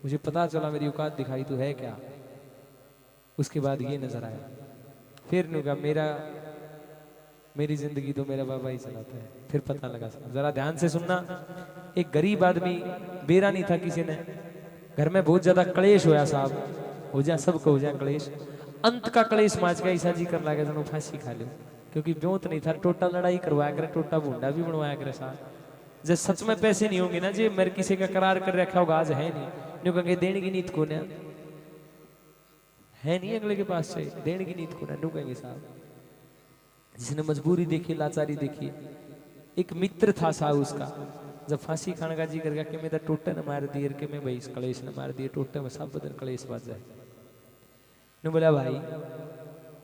मुझे पता चला, मेरी औकात दिखाई तो है क्या। उसके बाद ये नजर आया, फिर न्यू कहा मेरी जिंदगी तो मेरा बाबा ही चलाता है। फिर पता लगा साहब, जरा ध्यान से सुनना। एक गरीब आदमी, बेरा नहीं था किसी ने, घर में बहुत ज्यादा क्लेश होया साहब, हो जाए सबको हो जाए क्लेश। अंत का क्लेश माच का ईसा जी कर लागे तो फांसी खा लो, क्योंकि ब्योत नहीं था, टोटा लड़ाई करवाया करे, टोटा भूंडा भी बनवाया करे साहब। जब सच में पैसे नहीं होंगे ना, जी मेरे किसी का करार कर रखा होगा, आज है नहीं, न्यू कहेंगे देने की नीत कौन है नहीं, अगले के पास चाहिए, देने की नीत कौन है, न्यू कहेंगे साहब। जिसने मजबूरी देखी, लाचारी देखी। एक मित्र था साहब उसका, जब फांसी खाने का जी कर गया कि मैं तो टोटे न मार दिए, कि मैं भाई कलेश न मार दिए, टोटे में सब बदन कलेश बच जाए। ने बोला भाई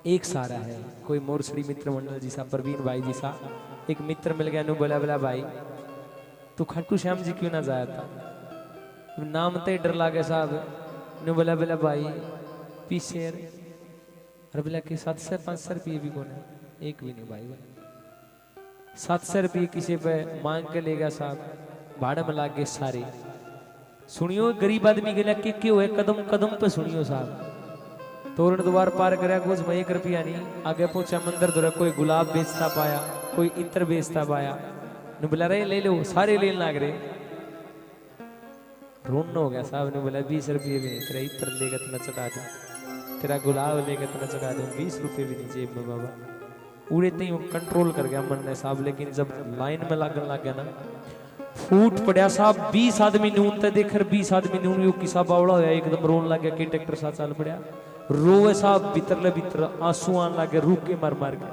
एक सारा है, कोई मोरसड़ी मित्र मंडल जी सा, प्रवीण भाई जी सा एक मित्र मिल गया। नु बोला भाई तू खाटू श्याम जी क्यों ना जाया था, नाम ते डर लागे साहब। ने बोला भाई पीछे, अरे बोला कि 700-500 रुपये भी कौन है, एक भी नहीं भाई। 700 रुपये किसी पे मांग के लेगा साहब, भाड़े में लाग गए सारे। सुनियो गरीब आदमी के लिए क्यों है, कदम कदम पे सुनियो साहब। तोरण द्वार पार कराया, कुछ में 1 रुपया नहीं, आगे पहुंचा मंदिर धोरा, कोई गुलाब बेचता पाया, कोई इत्र बेचता पाया। ने बोला रे ले लो, सारे लेने लाग रहे। रोना हो गया साहब ने बोला 20 रुपये भी नहीं, तेरा इत्र लेकर तो न चढ़ा दूं, तेरा गुलाब लेकर तो न चढ़ा दूं, 20 रुपये भी नहीं जेब में बाबा। उड़े ही कंट्रोल कर गया मन ने साहब, लेकिन जब लाइन में लागन लग गया ना, फूट पड़ा साहब। 20 आदमी नून ते देख, 20 आदमी नून यो किसा बावड़ा होया, एकदम रोन लग गया कि ट्रैक्टर सा चल पड़ा, रोवे साहब भीतर भीतर, आंसू आन लगे, रूक के मार मार के।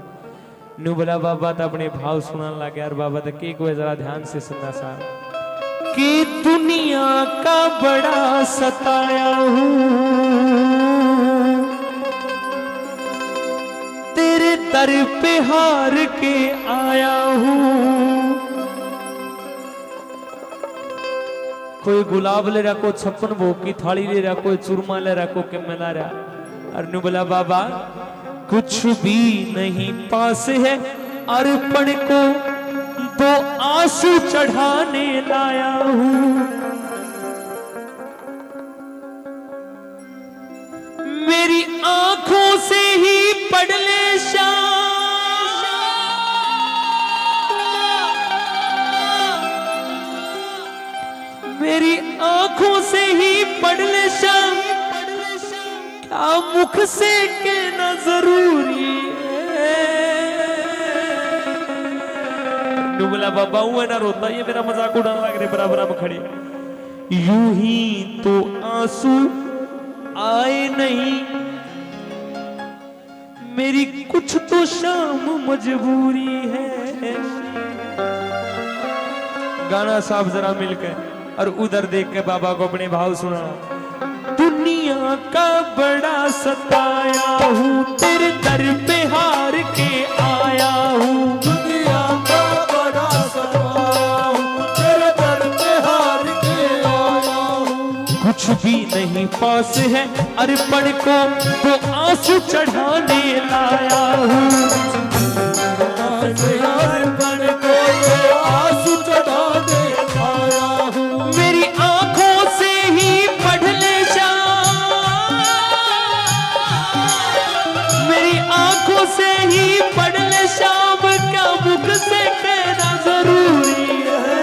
न्यू बोला बाबा तो अपने भाव सुनान लग गया, और बाबा तो के को जरा ध्यान से सुनना साहब। कि दुनिया का बड़ा सताया हूं, तेरे दर पे हार के आया हूं। कोई गुलाब ले रहा, कोई 56 भोग की थाली ले रहा, कोई चूरमा ले रहा, कोई किम ला रहा। और बोला बाबा कुछ भी नहीं पास है, अर्पण को 2 आंसू चढ़ाने लाया हूं। मेरी आंखों से ही पढ़ ले शाम, मेरी आंखों से ही पढ़ ले शाम, क्या मुख से कहना जरूरी है। बोला बाबा हुआ ना रोता, ये मेरा मजाक उड़ाने लग रहे, बराबर में खड़े। यूं ही तो आंसू आए नहीं, मेरी कुछ तो शाम मजबूरी है। गाना साहब जरा मिलकर, और उधर देख के बाबा को अपने भाव सुना। दुनिया का बड़ा सताया हूँ, तेरे दर पे हार के आया हूँ। दुनिया का बड़ा सताया हूँ, तेरे दर पे हार के आया हूँ। कुछ भी नहीं पास है अर्पण को तो आंसू चढ़ाने लाया हूँ। अर्पण को तो आंसू चढ़ाने आया हूँ। मेरी आंखों से ही पढ़ ले श्याम, मेरी आंखों से ही पढ़ ले श्याम, क्या मुख से कहना जरूरी है।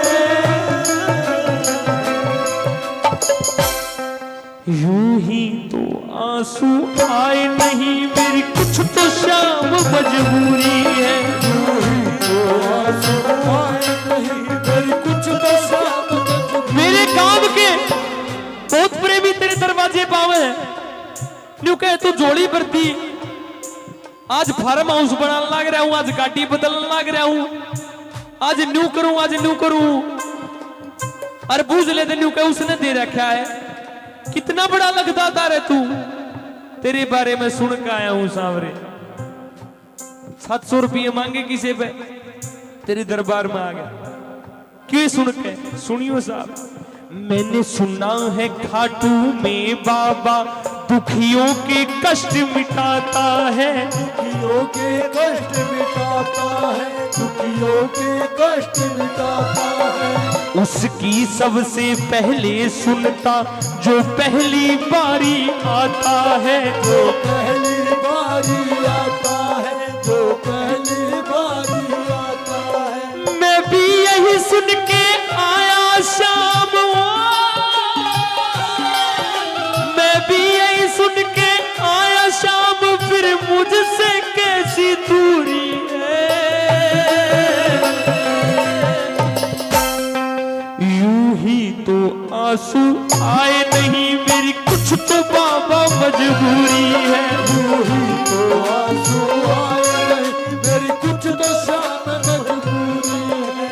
यूं ही तो आंसू आए नहीं मेरी कुछ तो श्याम मजबूरी है। मेरे काम के बहुत प्रेमी तेरे दरवाजे पावे हैं, न्यू कहे तू जोड़ी भरती, आज फार्म हाउस बनाने लग रहा हूं, आज गाड़ी बदलने लग रहा हूं, आज न्यू करूं, आज न्यू करूं। अरे बूझ लेते न्यू कहे उसने दे रखा है, कितना बड़ा लगता था रे तू। तेरे बारे में सुन के आया हूं सांवरे, 700 रुपये मांगे किसी पे, तेरे दरबार में आ गया। क्यों सुन के? सुनियो साहब, मैंने सुना है खाटू में बाबा दुखियों के कष्ट मिटाता है। दुखियों के कष्ट मिटाता है, दुखियों के कष्ट मिटाता है। उसकी सबसे पहले सुनता जो पहली बारी आता है। जो पहली बारी आता है, जो पहली बारी आता है। मैं भी यही सुन के आया शाम, मैं भी यही सुन के आया शाम, फिर मुझसे कैसी दूरी है। यूं ही तो आंसू आए नहीं मेरी कुछ तो बाबा मजबूरी है। यूं ही तो आंसू आए नहीं मेरी कुछ तो शाम मजबूरी है।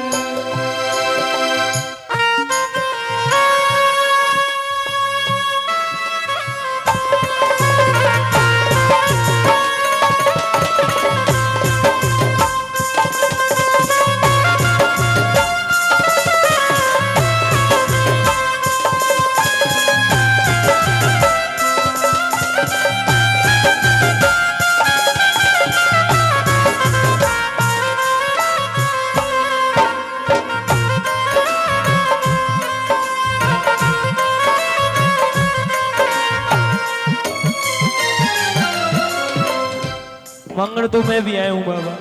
मंगण तो मैं भी आया हूं बाबा,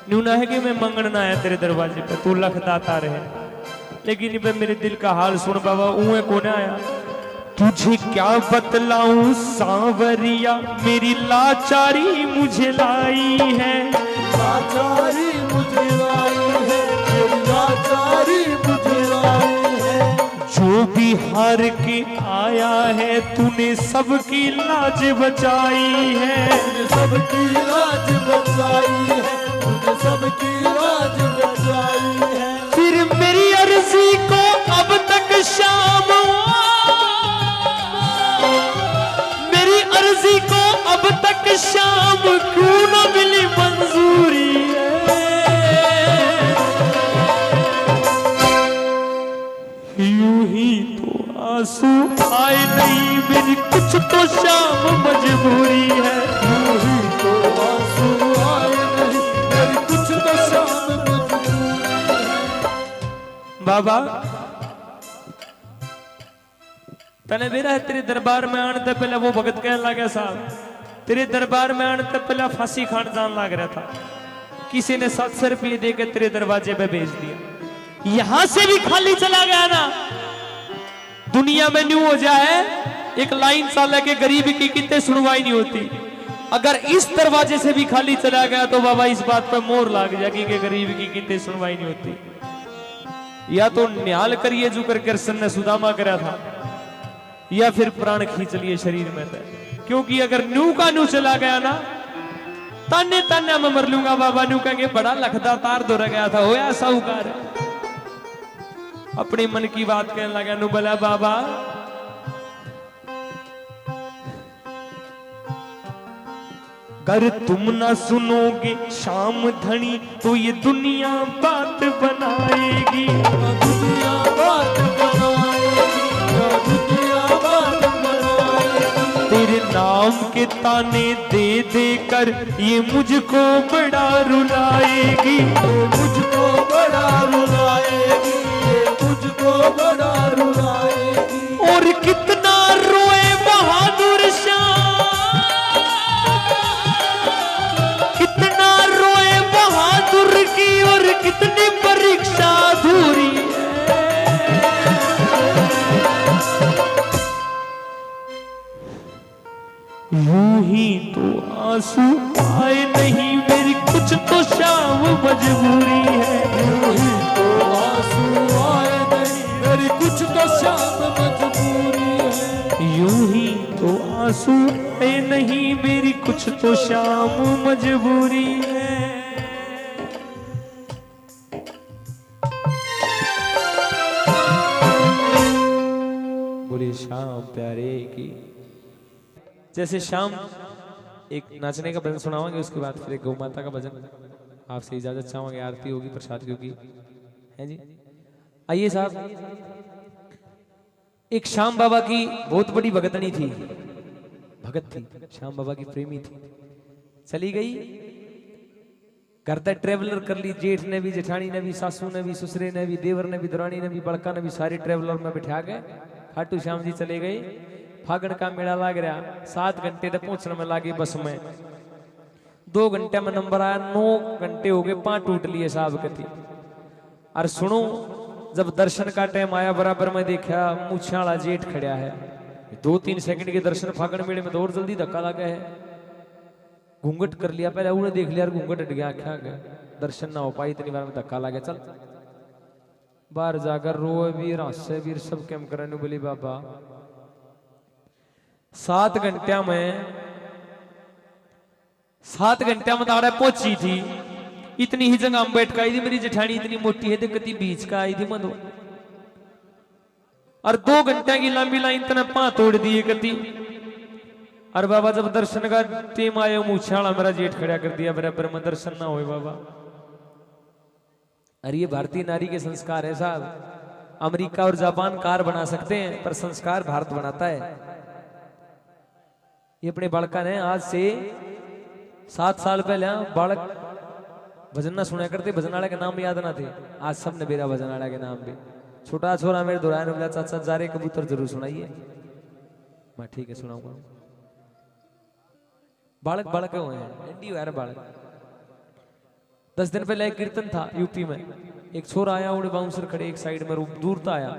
न्यू ना है कि मैं मंगण ना आया तेरे दरवाजे पे, तू लख दाता रहे, लेकिन पे मेरे दिल का हाल सुन बाबा, ऊए को ना आया। तुझे क्या बतलाऊं सांवरिया, मेरी लाचारी मुझे लाई है। लाचारी मुझे लाई है, मेरी लाचारी मुझे लाई है। जो भी हार के आया है तूने सबकी लाज बचाई है। तूने सबकी लाज बचाई है, तूने सबकी लाज बचाई है। फिर मेरी अर्जी को अब तक शाम, मेरी अर्जी को अब तक शाम क्यों न मिली मंजूरी है। यूं ही तो आंसू आए नहीं मेरी कुछ तो शाम मजबूरी है। यूं ही तो आंसू आए नहीं मेरी कुछ तो शाम मजबूरी है। बाबा तने मेरा तेरे दरबार में आने से पहले वो भगत कहने लगा साहब, तेरे दरबार में आने से पहले फांसी खान जान लग रहा था, किसी ने 700 रुपये देकर तेरे दरवाजे पे भेज दिया। यहां से भी खाली चला गया ना, दुनिया में न्यू हो जाए एक लाइन साल के गरीब की कितने सुनवाई नहीं होती, अगर इस दरवाजे से भी खाली चला गया तो बाबा इस बात पर मोहर लग जाएगी कि गरीब की कितने सुनवाई नहीं होती। या तो न्याल करिए जो कर कृष्ण ने सुदामा करा था, या फिर प्राण खींच लिए शरीर में थे, क्योंकि अगर न्यू का न्यू चला गया ना ताने ताने मैं मर लूंगा बाबा। न्यू कहेंगे बड़ा लखदा तार दो गया था, होया साहूकार, अपने मन की बात कहने लगा। नु बोला बाबा अगर तुम ना सुनोगे शाम धनी तो ये दुनिया बात बनाएगी। दुनिया बात बनाएगी, दुनिया बात बनाएगी। तेरे नाम के ताने दे दे कर ये मुझको बड़ा रुलाएगी। मुझको बड़ा रुलाएगी, मुझको बड़ा रुलाएगी। और कितना रोए बहादुर शाह, कितना रोए बहादुर की और कितनी परीक्षा अधूरी है। यूं ही तो आंसू आए नहीं मेरी कुछ तो शाम मजबूरी है। यूं ही तो आंसू आए नहीं मेरी कुछ तो शाम मजबूरी है। यूं ही तो आंसू आए नहीं मेरी कुछ तो शाम मजबूरी है। बोलिए शाम प्यारे की। जैसे शाम एक नाचने का भजन सुनावांगे, उसके बाद फिर एक गौ माता का भजन आपसे इजाजत चाहेंगे, आरती होगी प्रसाद की होगी, है जी। आइए साहब, एक श्याम बाबा की बहुत बड़ी भगतनी थी, भगत थी, श्याम बाबा की प्रेमी थी। चली गई घर तक ट्रेवलर कर ली, जेठ ने भी, जेठानी ने भी, सासू ने भी, ससुरे ने भी, देवर ने भी, दरानी ने भी, बड़का ने भी, सारे ट्रेवलर में बिठा गए। खाटू श्याम जी चले गए। फागण का मेला लाग रहा, 7 घंटे तक पहुंचने में लागे बस में। 2 घंटे में नंबर आया, 9 घंटे हो गए, 5 टूट लिए साहब कथी। और सुनो, जब दर्शन का टाइम आया बराबर में देखा मूछे वाला जेठ खड़ा है। 2-3 सेकंड के दर्शन फागण मेले में तो और जल्दी धक्का लगा है। घूंघट कर लिया पहले, उन्हें देख लिया, घूंघट हट गया, क्या गया, दर्शन ना हो पाई, इतनी बार में धक्का लगा। चल बाहर जाकर रोए वीर, हंसे वीर, सब कैम करने बोली बाबा। 7 घंटा में, 7 घंटा में ताड़ा पहुंची थी। इतनी ही जगह में बैठ आई थी, मेरी जेठानी इतनी मोटी है, कति बीच का आई थी मधो। और 2 घंटे की लंबी लाइन इतना पा तोड़ दिए कति। और बाबा जब दर्शन का टीम आया, मूछाड़ा मेरा जेठ खड़ा कर दिया, बराबर में दर्शन ना हुए बाबा। अरे ये भारतीय नारी के संस्कार है साहब। अमेरिका और जापान कार बना सकते हैं, पर संस्कार भारत बनाता है। ये अपने बालका ने आज से 7 साल पहले बालक भजन ना सुना करते, भजन वाले के नाम याद ना थे। आज सब ने मेरा भजन वाले के नाम भी। छोटा छोरा मेरे दोहराए ने बोला चाचा जा रहे कबूतर जरूर सुनाइए। मैं ठीक है सुनाऊंगा। बालक बालक हुए हैं, एंडी हुआ है बालक। 10 दिन पहले एक कीर्तन था यूपी में, एक छोरा आया, उड़े बाउंसर खड़े एक साइड में, दूर था आया।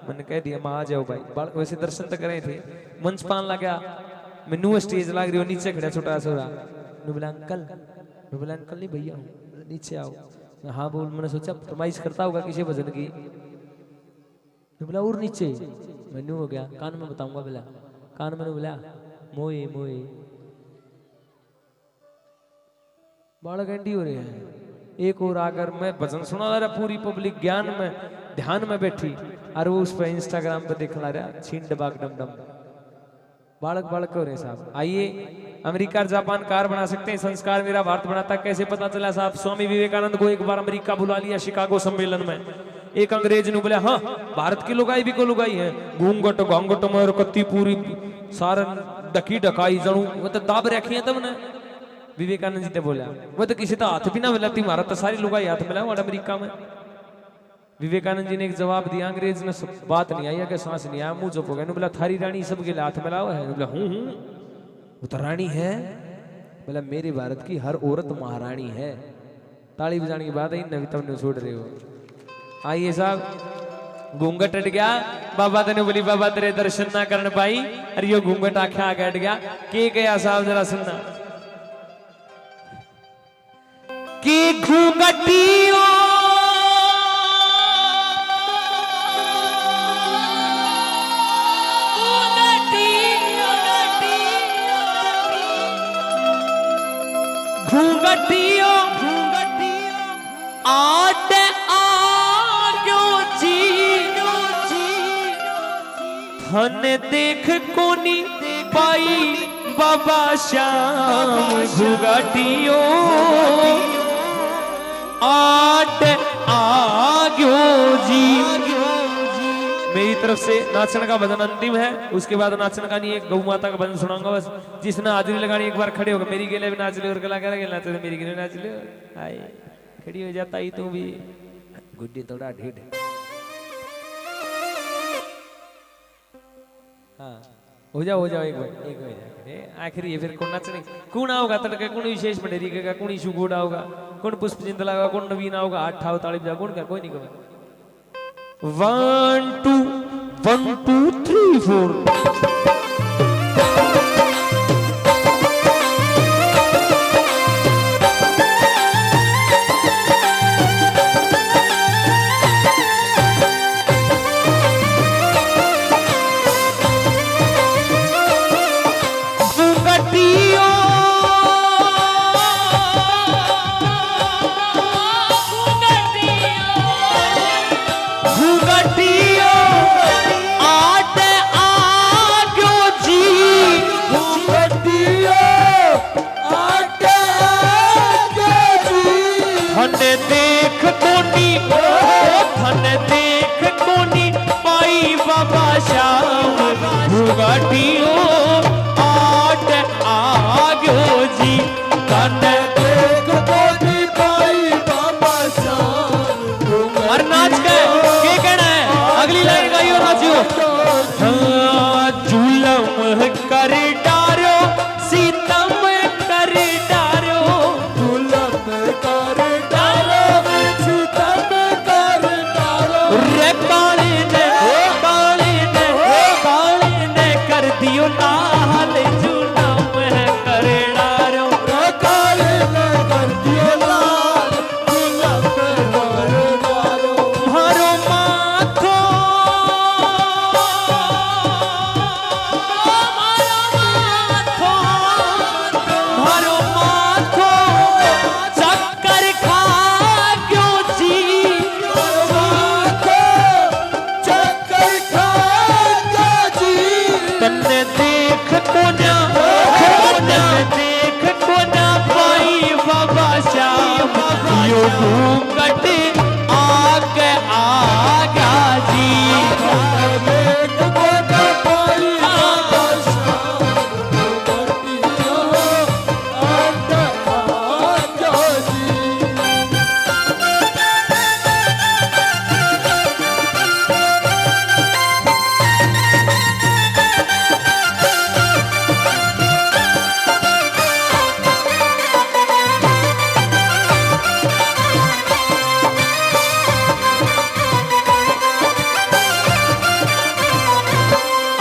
मैंने कह दिया मां आ जाओ भाई। वैसे दर्शन तक रहे थे, मंच पान लगा, मैनू स्टेज लग रही हो, नीचे खड़ा छोटा छोरा। बोला अंकल, मैं बोला अंकल नहीं भैया हूँ, नीचे आओ। हाँ बोल। मैंने सोचा फरमाइश करता होगा किसी भजन की। मैं बोला और नीचे। मैनू हो गया कान में बताऊंगा, बोला कान में बोला मोए मोए। बालक एंडी हो रहे हैं। एक और आकर मैं भजन सुना रहा, पूरी पब्लिक ज्ञान में ध्यान में बैठी, और वो उस पर इंस्टाग्राम पे दिखला रहा छीन डबाक डम डम। बालक बालक हो रहे साहब। आइए, अमेरिका और जापान कार बना सकते हैं, संस्कार मेरा भारत बनाता। कैसे पता चला साहब? स्वामी विवेकानंद को एक बार अमेरिका बुला लिया शिकागो सम्मेलन में। एक अंग्रेज ने बोला हाँ भारत की लुगाई भी को लुगाई है, घूंघट घोंघट में कत्ती पूरी सारा डकी डकाई जणू वो तो दाब रखी है तब ने। विवेकानंद जी ने बोला वो तो किसी तो हाथ भी ना मिलाती, मारा तो सारी लुगाई हाथ मिला अमेरिका में। विवेकानंद जी ने एक जवाब दिया, अंग्रेज ने बात नहीं आई कि सांस नहीं आया, मुंह चुप हो गया। बोला थारी रानी सबके हाथ मिलाओ है? बोला हूँ वो तो रानी है। बोला मेरे भारत की हर औरत महारानी है। ताली बजाने की बात है, नवी तब छोड़ रहे हो। आइए साहब, घूंघट हट गया। बाबा तेने बोली बाबा तेरे दर्शन ना करने पाई, अरे यो घूंघट आखे आगे हट गया। के गया साहब जरा सुनना कि घूंघटियों घूंघटियों आट आग्यो चीनो थन देख कोनी पाई बाबा श्याम घुघाटियो आट आग्यो जी। मेरी तरफ से नाचन का भजन अंतिम है, उसके बाद नाचन का नहीं, एक गौ माता का भजन सुनाऊंगा बस। जिसने हाजरी लगानी एक बार खड़े होकर मेरी गेले भी नाच ले और गला करा गेला तो मेरी गेले नाच ले। हाय खड़ी हो जाता ही तू भी गुड्डी थोड़ा ढीठ। हाँ हो जाओ एक बार एक बार आखिरी है। फिर कौन नाचने कौन आओगा तड़के, कौन विशेष मंडेरी का, कौन ईशु घोड़ा होगा, कौन पुष्प चिंतला होगा, कौन नवीन आओगा, आठ ठाव ताली बजा कौन कर, कोई नहीं कहेगा। 1 2 1 2 3 4 घुघाटियो आट आग्यो जी। कन देख कोनी पाई बाबा श्याम और नाच के कहना है अगली लाइन गाइयो नाचियो। हाँ जुलम कर डारो सीतम कर डारो, जुलम कर डारो सीतम कर डारो। रे काले ने कर दियो लाल जुलम कर डारो। काले ने कर दियो लाल जुलम कर डारो। मारो माथो मारो माथो चक्कर खा क्यों जी। चक्कर खा जी तन्ने देख कोना पाई बाबा श्याम यो घूंघट आगे आ गया जी। देख कोना पाई बाबा श्याम घुघाटियो आट आग्यो जी।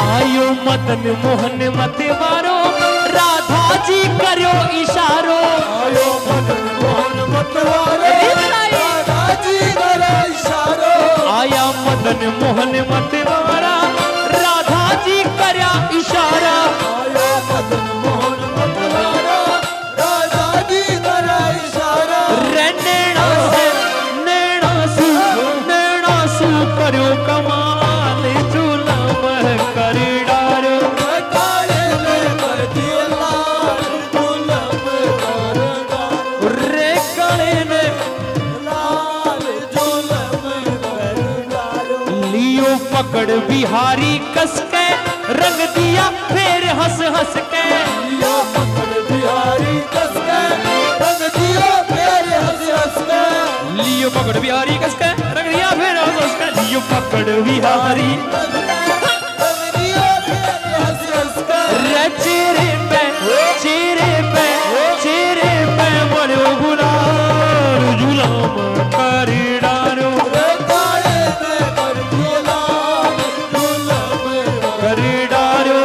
आयो मदन मोहन मतवारो राधा जी करो इशारो। आयो मदन मोहन मतवारो राधा जी करो इशारो। आया मदन मोहन मतवारा राधा जी करया इशारा। आयो मदन मोहन मतवारो राधा जी करो इशारा। रे नैना सू करो कमाल जुलम कर डारो। काले ने कर दियो लाल जुलम कर डारो। रे काले ने लाल जुलम कर डारो। लियो पकड़ बिहारी कस के रंग दिया फिर हंस हंस के। लियो पकड़ बिहारी कस के रंग दियो मेरे हंस हंस के। लियो पकड़ बिहारी कस के रंग दिया फिर हंस हंस के। लियो पकड़ बिहारी रंग दियो मेरे हंस हंस के। रे चेहरे पे बड़ो गुलाल जुलम कर डारो। काले ने कर दियो लाल जुलम कर डारो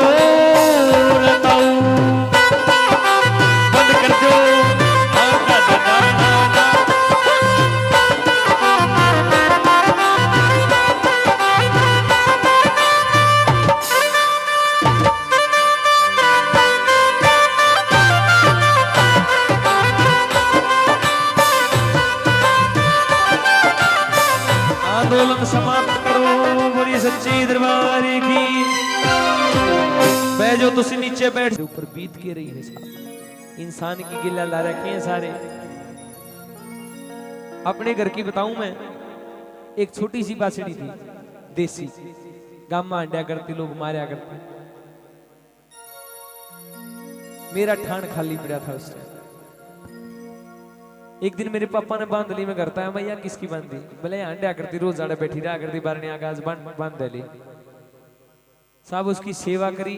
रताऊ बंद कर दो। जाओ तुसी नीचे बैठ ऊपर बीत के रही है साहब। इंसान की गिला ला रखे हैं सारे। अपने घर की बताऊं मैं, एक छोटी सी बासड़ी थी देसी, गांव में अंडा करती, लोग मारा करते। मेरा ठाण खाली पड़ा था उस टाइम। एक दिन मेरे पापा ने बांध ली, मैं करता है भैया किसकी बांधी? बोले अंडा करती, रोज आड़े बैठी रहा करती, बारने आगाज बांध ली साहब। उसकी सेवा करी,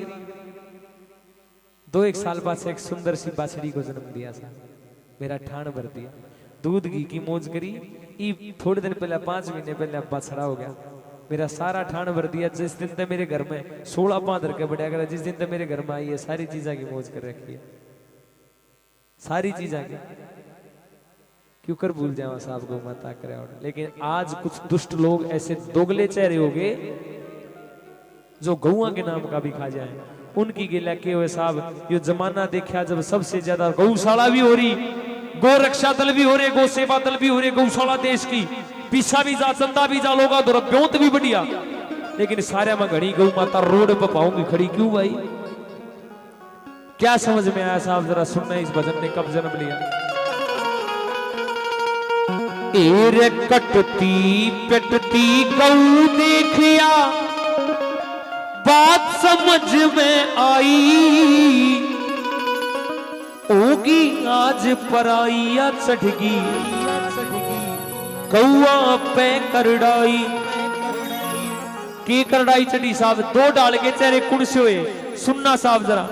2-1 साल बाद से एक सुंदर सी बाछड़ी को जन्म दिया साहब। मेरा ठाण भर दिया, दूध घी की मौज करी। थोड़े दिन पहले 5 महीने पहले बाछड़ा हो गया। मेरा सारा ठाण भर दिया। जिस दिन तक मेरे घर में 16 पांधर के बढ़िया करा, जिस दिन तक मेरे घर में आई है सारी चीजा की मौज कर रखी है, सारी चीजा की। क्यों कर भूल जाओ साहब गौ माता करे। लेकिन आज कुछ दुष्ट लोग ऐसे दोगले चेहरे हो गए जो गौआ के नाम का भी खा जाए। उनकी गिला के हुए साहब। ये जमाना देखा जब सबसे ज्यादा गौशाला भी हो रही, गौ रक्षा दल भी हो रहे, गौ सेवा दल भी हो रहे, गौशाला देश की पीछा भी जा, चंदा भी जा, लोग ब्योत भी बढ़िया। लेकिन सारे में घड़ी गौ माता रोड पर पाऊंगी खड़ी क्यों भाई? क्या समझ में आया साहब? जरा सुनना इस भजन ने कब जन्म लिया। एर कटती पिटती गौ देखिया, बात समझ में आई, होगी आज पराइया चढ़गी, गौआ पे करड़ाई। की करड़ाई चढ़ी साहब? 2 डाल के चेहरे कुण से हुए। सुनना साहब जरा।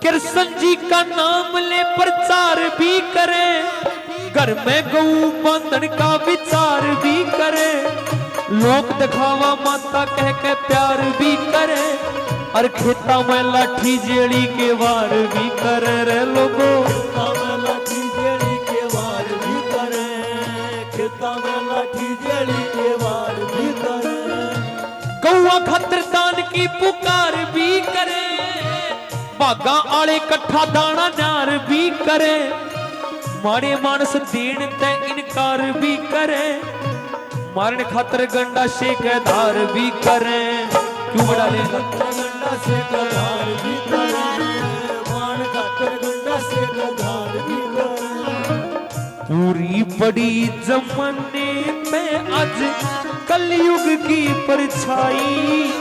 कृष्ण जी का नाम ले प्रचार भी करे, घर में गौ बांधन का विचार भी करे, लोक दिखावा माता कह के प्यार भी करे, और खेता में लाठी जेड़ी के वार भी करे रे लोगो। लाठी जेड़ी के वार भी करे, खेता में लाठी जेड़ी के वार भी करे, गौआ खातिर दान की पुकार भी करे, बागा आले कट्ठा दाना नार भी करे, मारे मानस देन ते इनकार भी करे, मारने खातर गंडा से धार भी करे। क्यों बड़ा लेगा? गंडा से धार भी करे, मान खातर गंडा से धार भी करे। पूरी बड़ी जमाने में आज कलयुग की परछाई,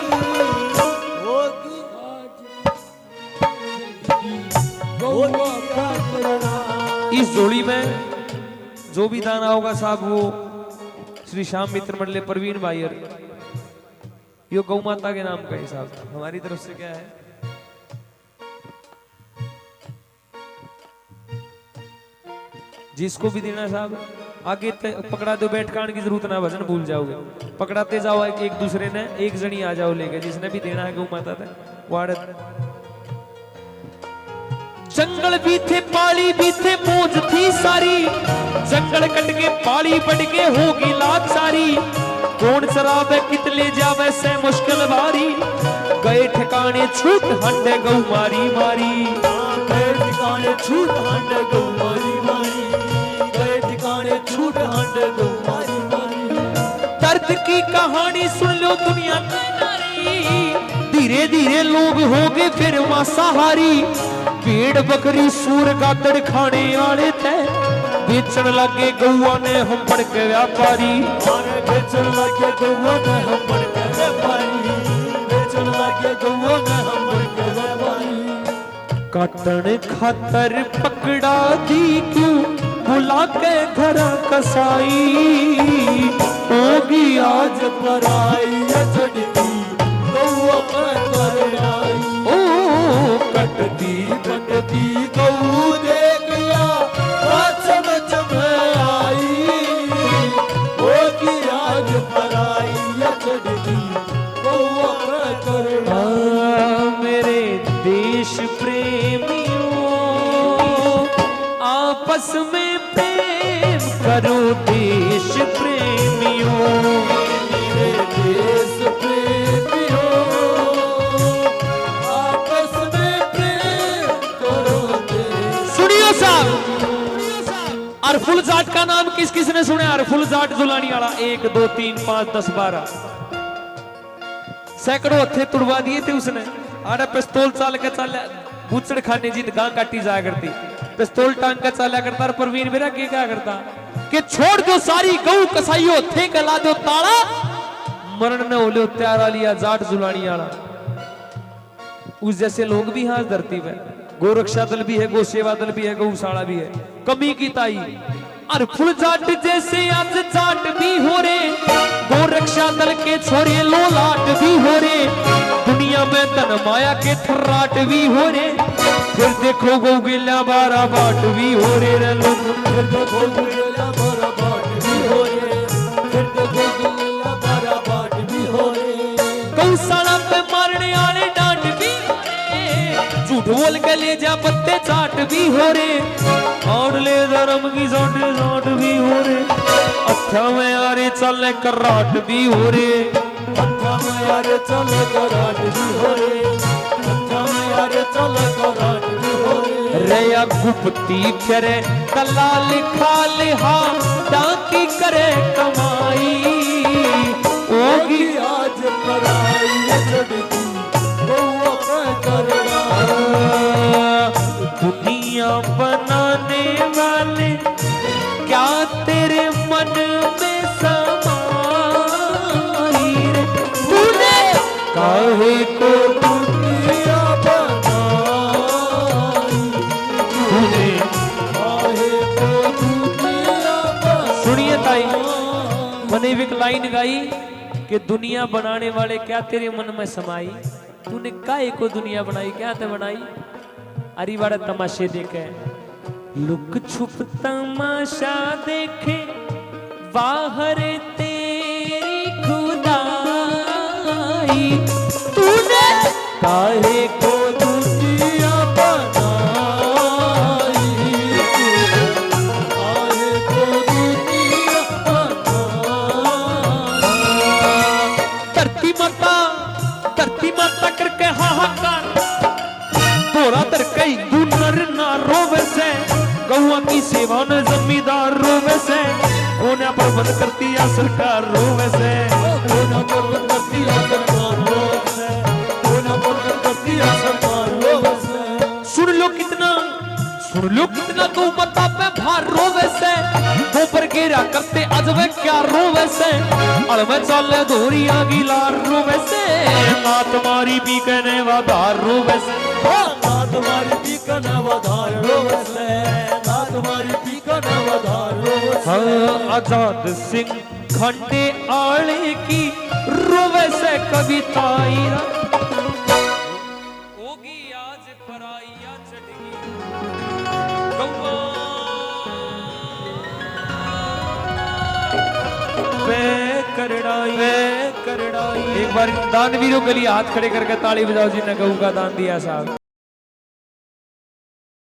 इस जोड़ी में जो भी दाना होगा साहब वो श्री श्याम मित्र मंडले प्रवीण भाई और यो गौ माता के नाम का है साहब। हमारी तरफ से क्या है, जिसको भी देना साहब आगे पकड़ा दो, बैठ कान की जरूरत ना, भजन भूल जाओगे। पकड़ाते जाओ एक दूसरे ने, एक जनी आ जाओ लेके, जिसने भी देना है गौ माता था वाड़त। जंगल भी थे पाली भी थे मौज थी सारी, जंगल कट के पाली बढ़ के होगी लाचारी, कौन चरावे कितले जावे से मुश्किल बारी, गए ठिकाने छूट हंडे गौ मारी मारी, गए ठिकाने छूट हंडे गौ मारी मारी, गए ठिकाने छूट हंडे गौ मारी मारी। दर्द की कहानी सुन लो दुनिया की नारी, धीरे धीरे लोग हो गए फिर मांसाहारी, भेड़ बकरी सूर गादड़ खाने वाले थे, बेचन लगे गौआ ने हम बढ़ के व्यापारी, बेचन लगे गौआ ने हम बढ़ के व्यापारी, बेचन लगे गौआ ने हम बढ़ के व्यापारी। काटन खातर पकड़ा दी क्यों बुला के घर कसाई, होगी आज पराई चढ़ती गौआ पे करड़ाई। ओ कटती कटती गौ देखिया, बात समझ में आई, होगी आज पराई चढ़ती गौआ पे करड़ाई। मेरे देश प्रेमियों आपस में प्रेम करो, देश प्रेमियों मेरे देश प्रेमियों आपस में प्रेम करो। सुनियो साहब, अरफुल जाट का नाम किस किस ने सुना? अरफुल जाट जुलानी वाला 1 2 3 5 10 12 सैकड़ों हथे तुड़वा दिए थे उसने। अरे पिस्तौल चाल के चाल बूचड़ खाने जीत गां काटी जाया करती पिस्तौल टांग के चाला करता और प्रवीण मेरा क्या करता कि छोड़ दो सारी गऊ कसाईयो थे कला दो ताला मरण न हो लो त्यारा लिया जाट जुलानी आला। उस जैसे लोग भी यहाँ धरती पे गोरक्षा दल भी है, गौ सेवा दल भी है, गौशाला भी है, कमी की ताई और फुल जाट जैसे आज जाट भी हो रे, गोरक्षा दल के छोरे लोलाट भी हो रे, दुनिया में तन माया के थर्राट भी हो रे, फिर देखो गौ गिला बारा बाट भी हो रे रे लोग, फिर देखो गुलेला बारा बाट भी हो रे, फिर देखो गुलेला बारा बाट भी हो रे, गौशाला पे मारने वाले डांट भी हो रे, झूठ बोल के ले जा पत्ते चाट भी हो रे, और ले धर्म की सोटे सोट भी हो रे, अच्छा में यारे चल कराट भी हो रे, अच्छा में यारे चल कराट भी हो रे, अच्छा में यारे चल कराट भी हो रे, रया गुप्ती करे दलाल खाल हा डाकी करे कमाई ओगी होगी आज पराई ये छड़की गौआ पे करड़ा, दुनिया बनाने वाले क्या तेरे मन में समाई रे तूने काहे को दुनिया बनाई, तूने काहे को दुनिया बनाई। सुनिए ताई मैंने एक लाइन गाई कि दुनिया बनाने वाले क्या तेरे मन में समाई, तूने काहे को दुनिया बनाई क्या ते बनाई, अरे बड़ा तमाशे देखे लुक छुप तमाशा देखे बाहर तेरी खुदाई, तूने काहे को दुनिया बनाई, काहे को दुनिया बनाई। धरती माता करके हाहाकार तोरा तर कई गुनर ना रोवे से, गौआ की सेवा न जमींदार रोवे से, कोना पर बंद करती या सरकार रोवे से, कोना पर करती है सरकार लोग से, कोना पर करती है सरकार लोग से। सुन लो कितना तू बता पे भार रोवे से, ऊपर गिरा करते अजब क्या रोवे से, अलवे चले धोरिया गिलार रोवे से, ना तुम्हारी पी कहने वादार रोवे से, ना तुम्हारी पीका न वधार लोग से, ना तुम्हारी पीका न वधार लोग से। हाँ, आजाद सिंह खंडे आले की रोवे से कविता होगी आज पराइया चढ़ी गौआ वे करड़ाई। एक बार दानवीरों के लिए हाथ खड़े करके ताली बजाओ जिन्हें गऊ का दान दिया साहब।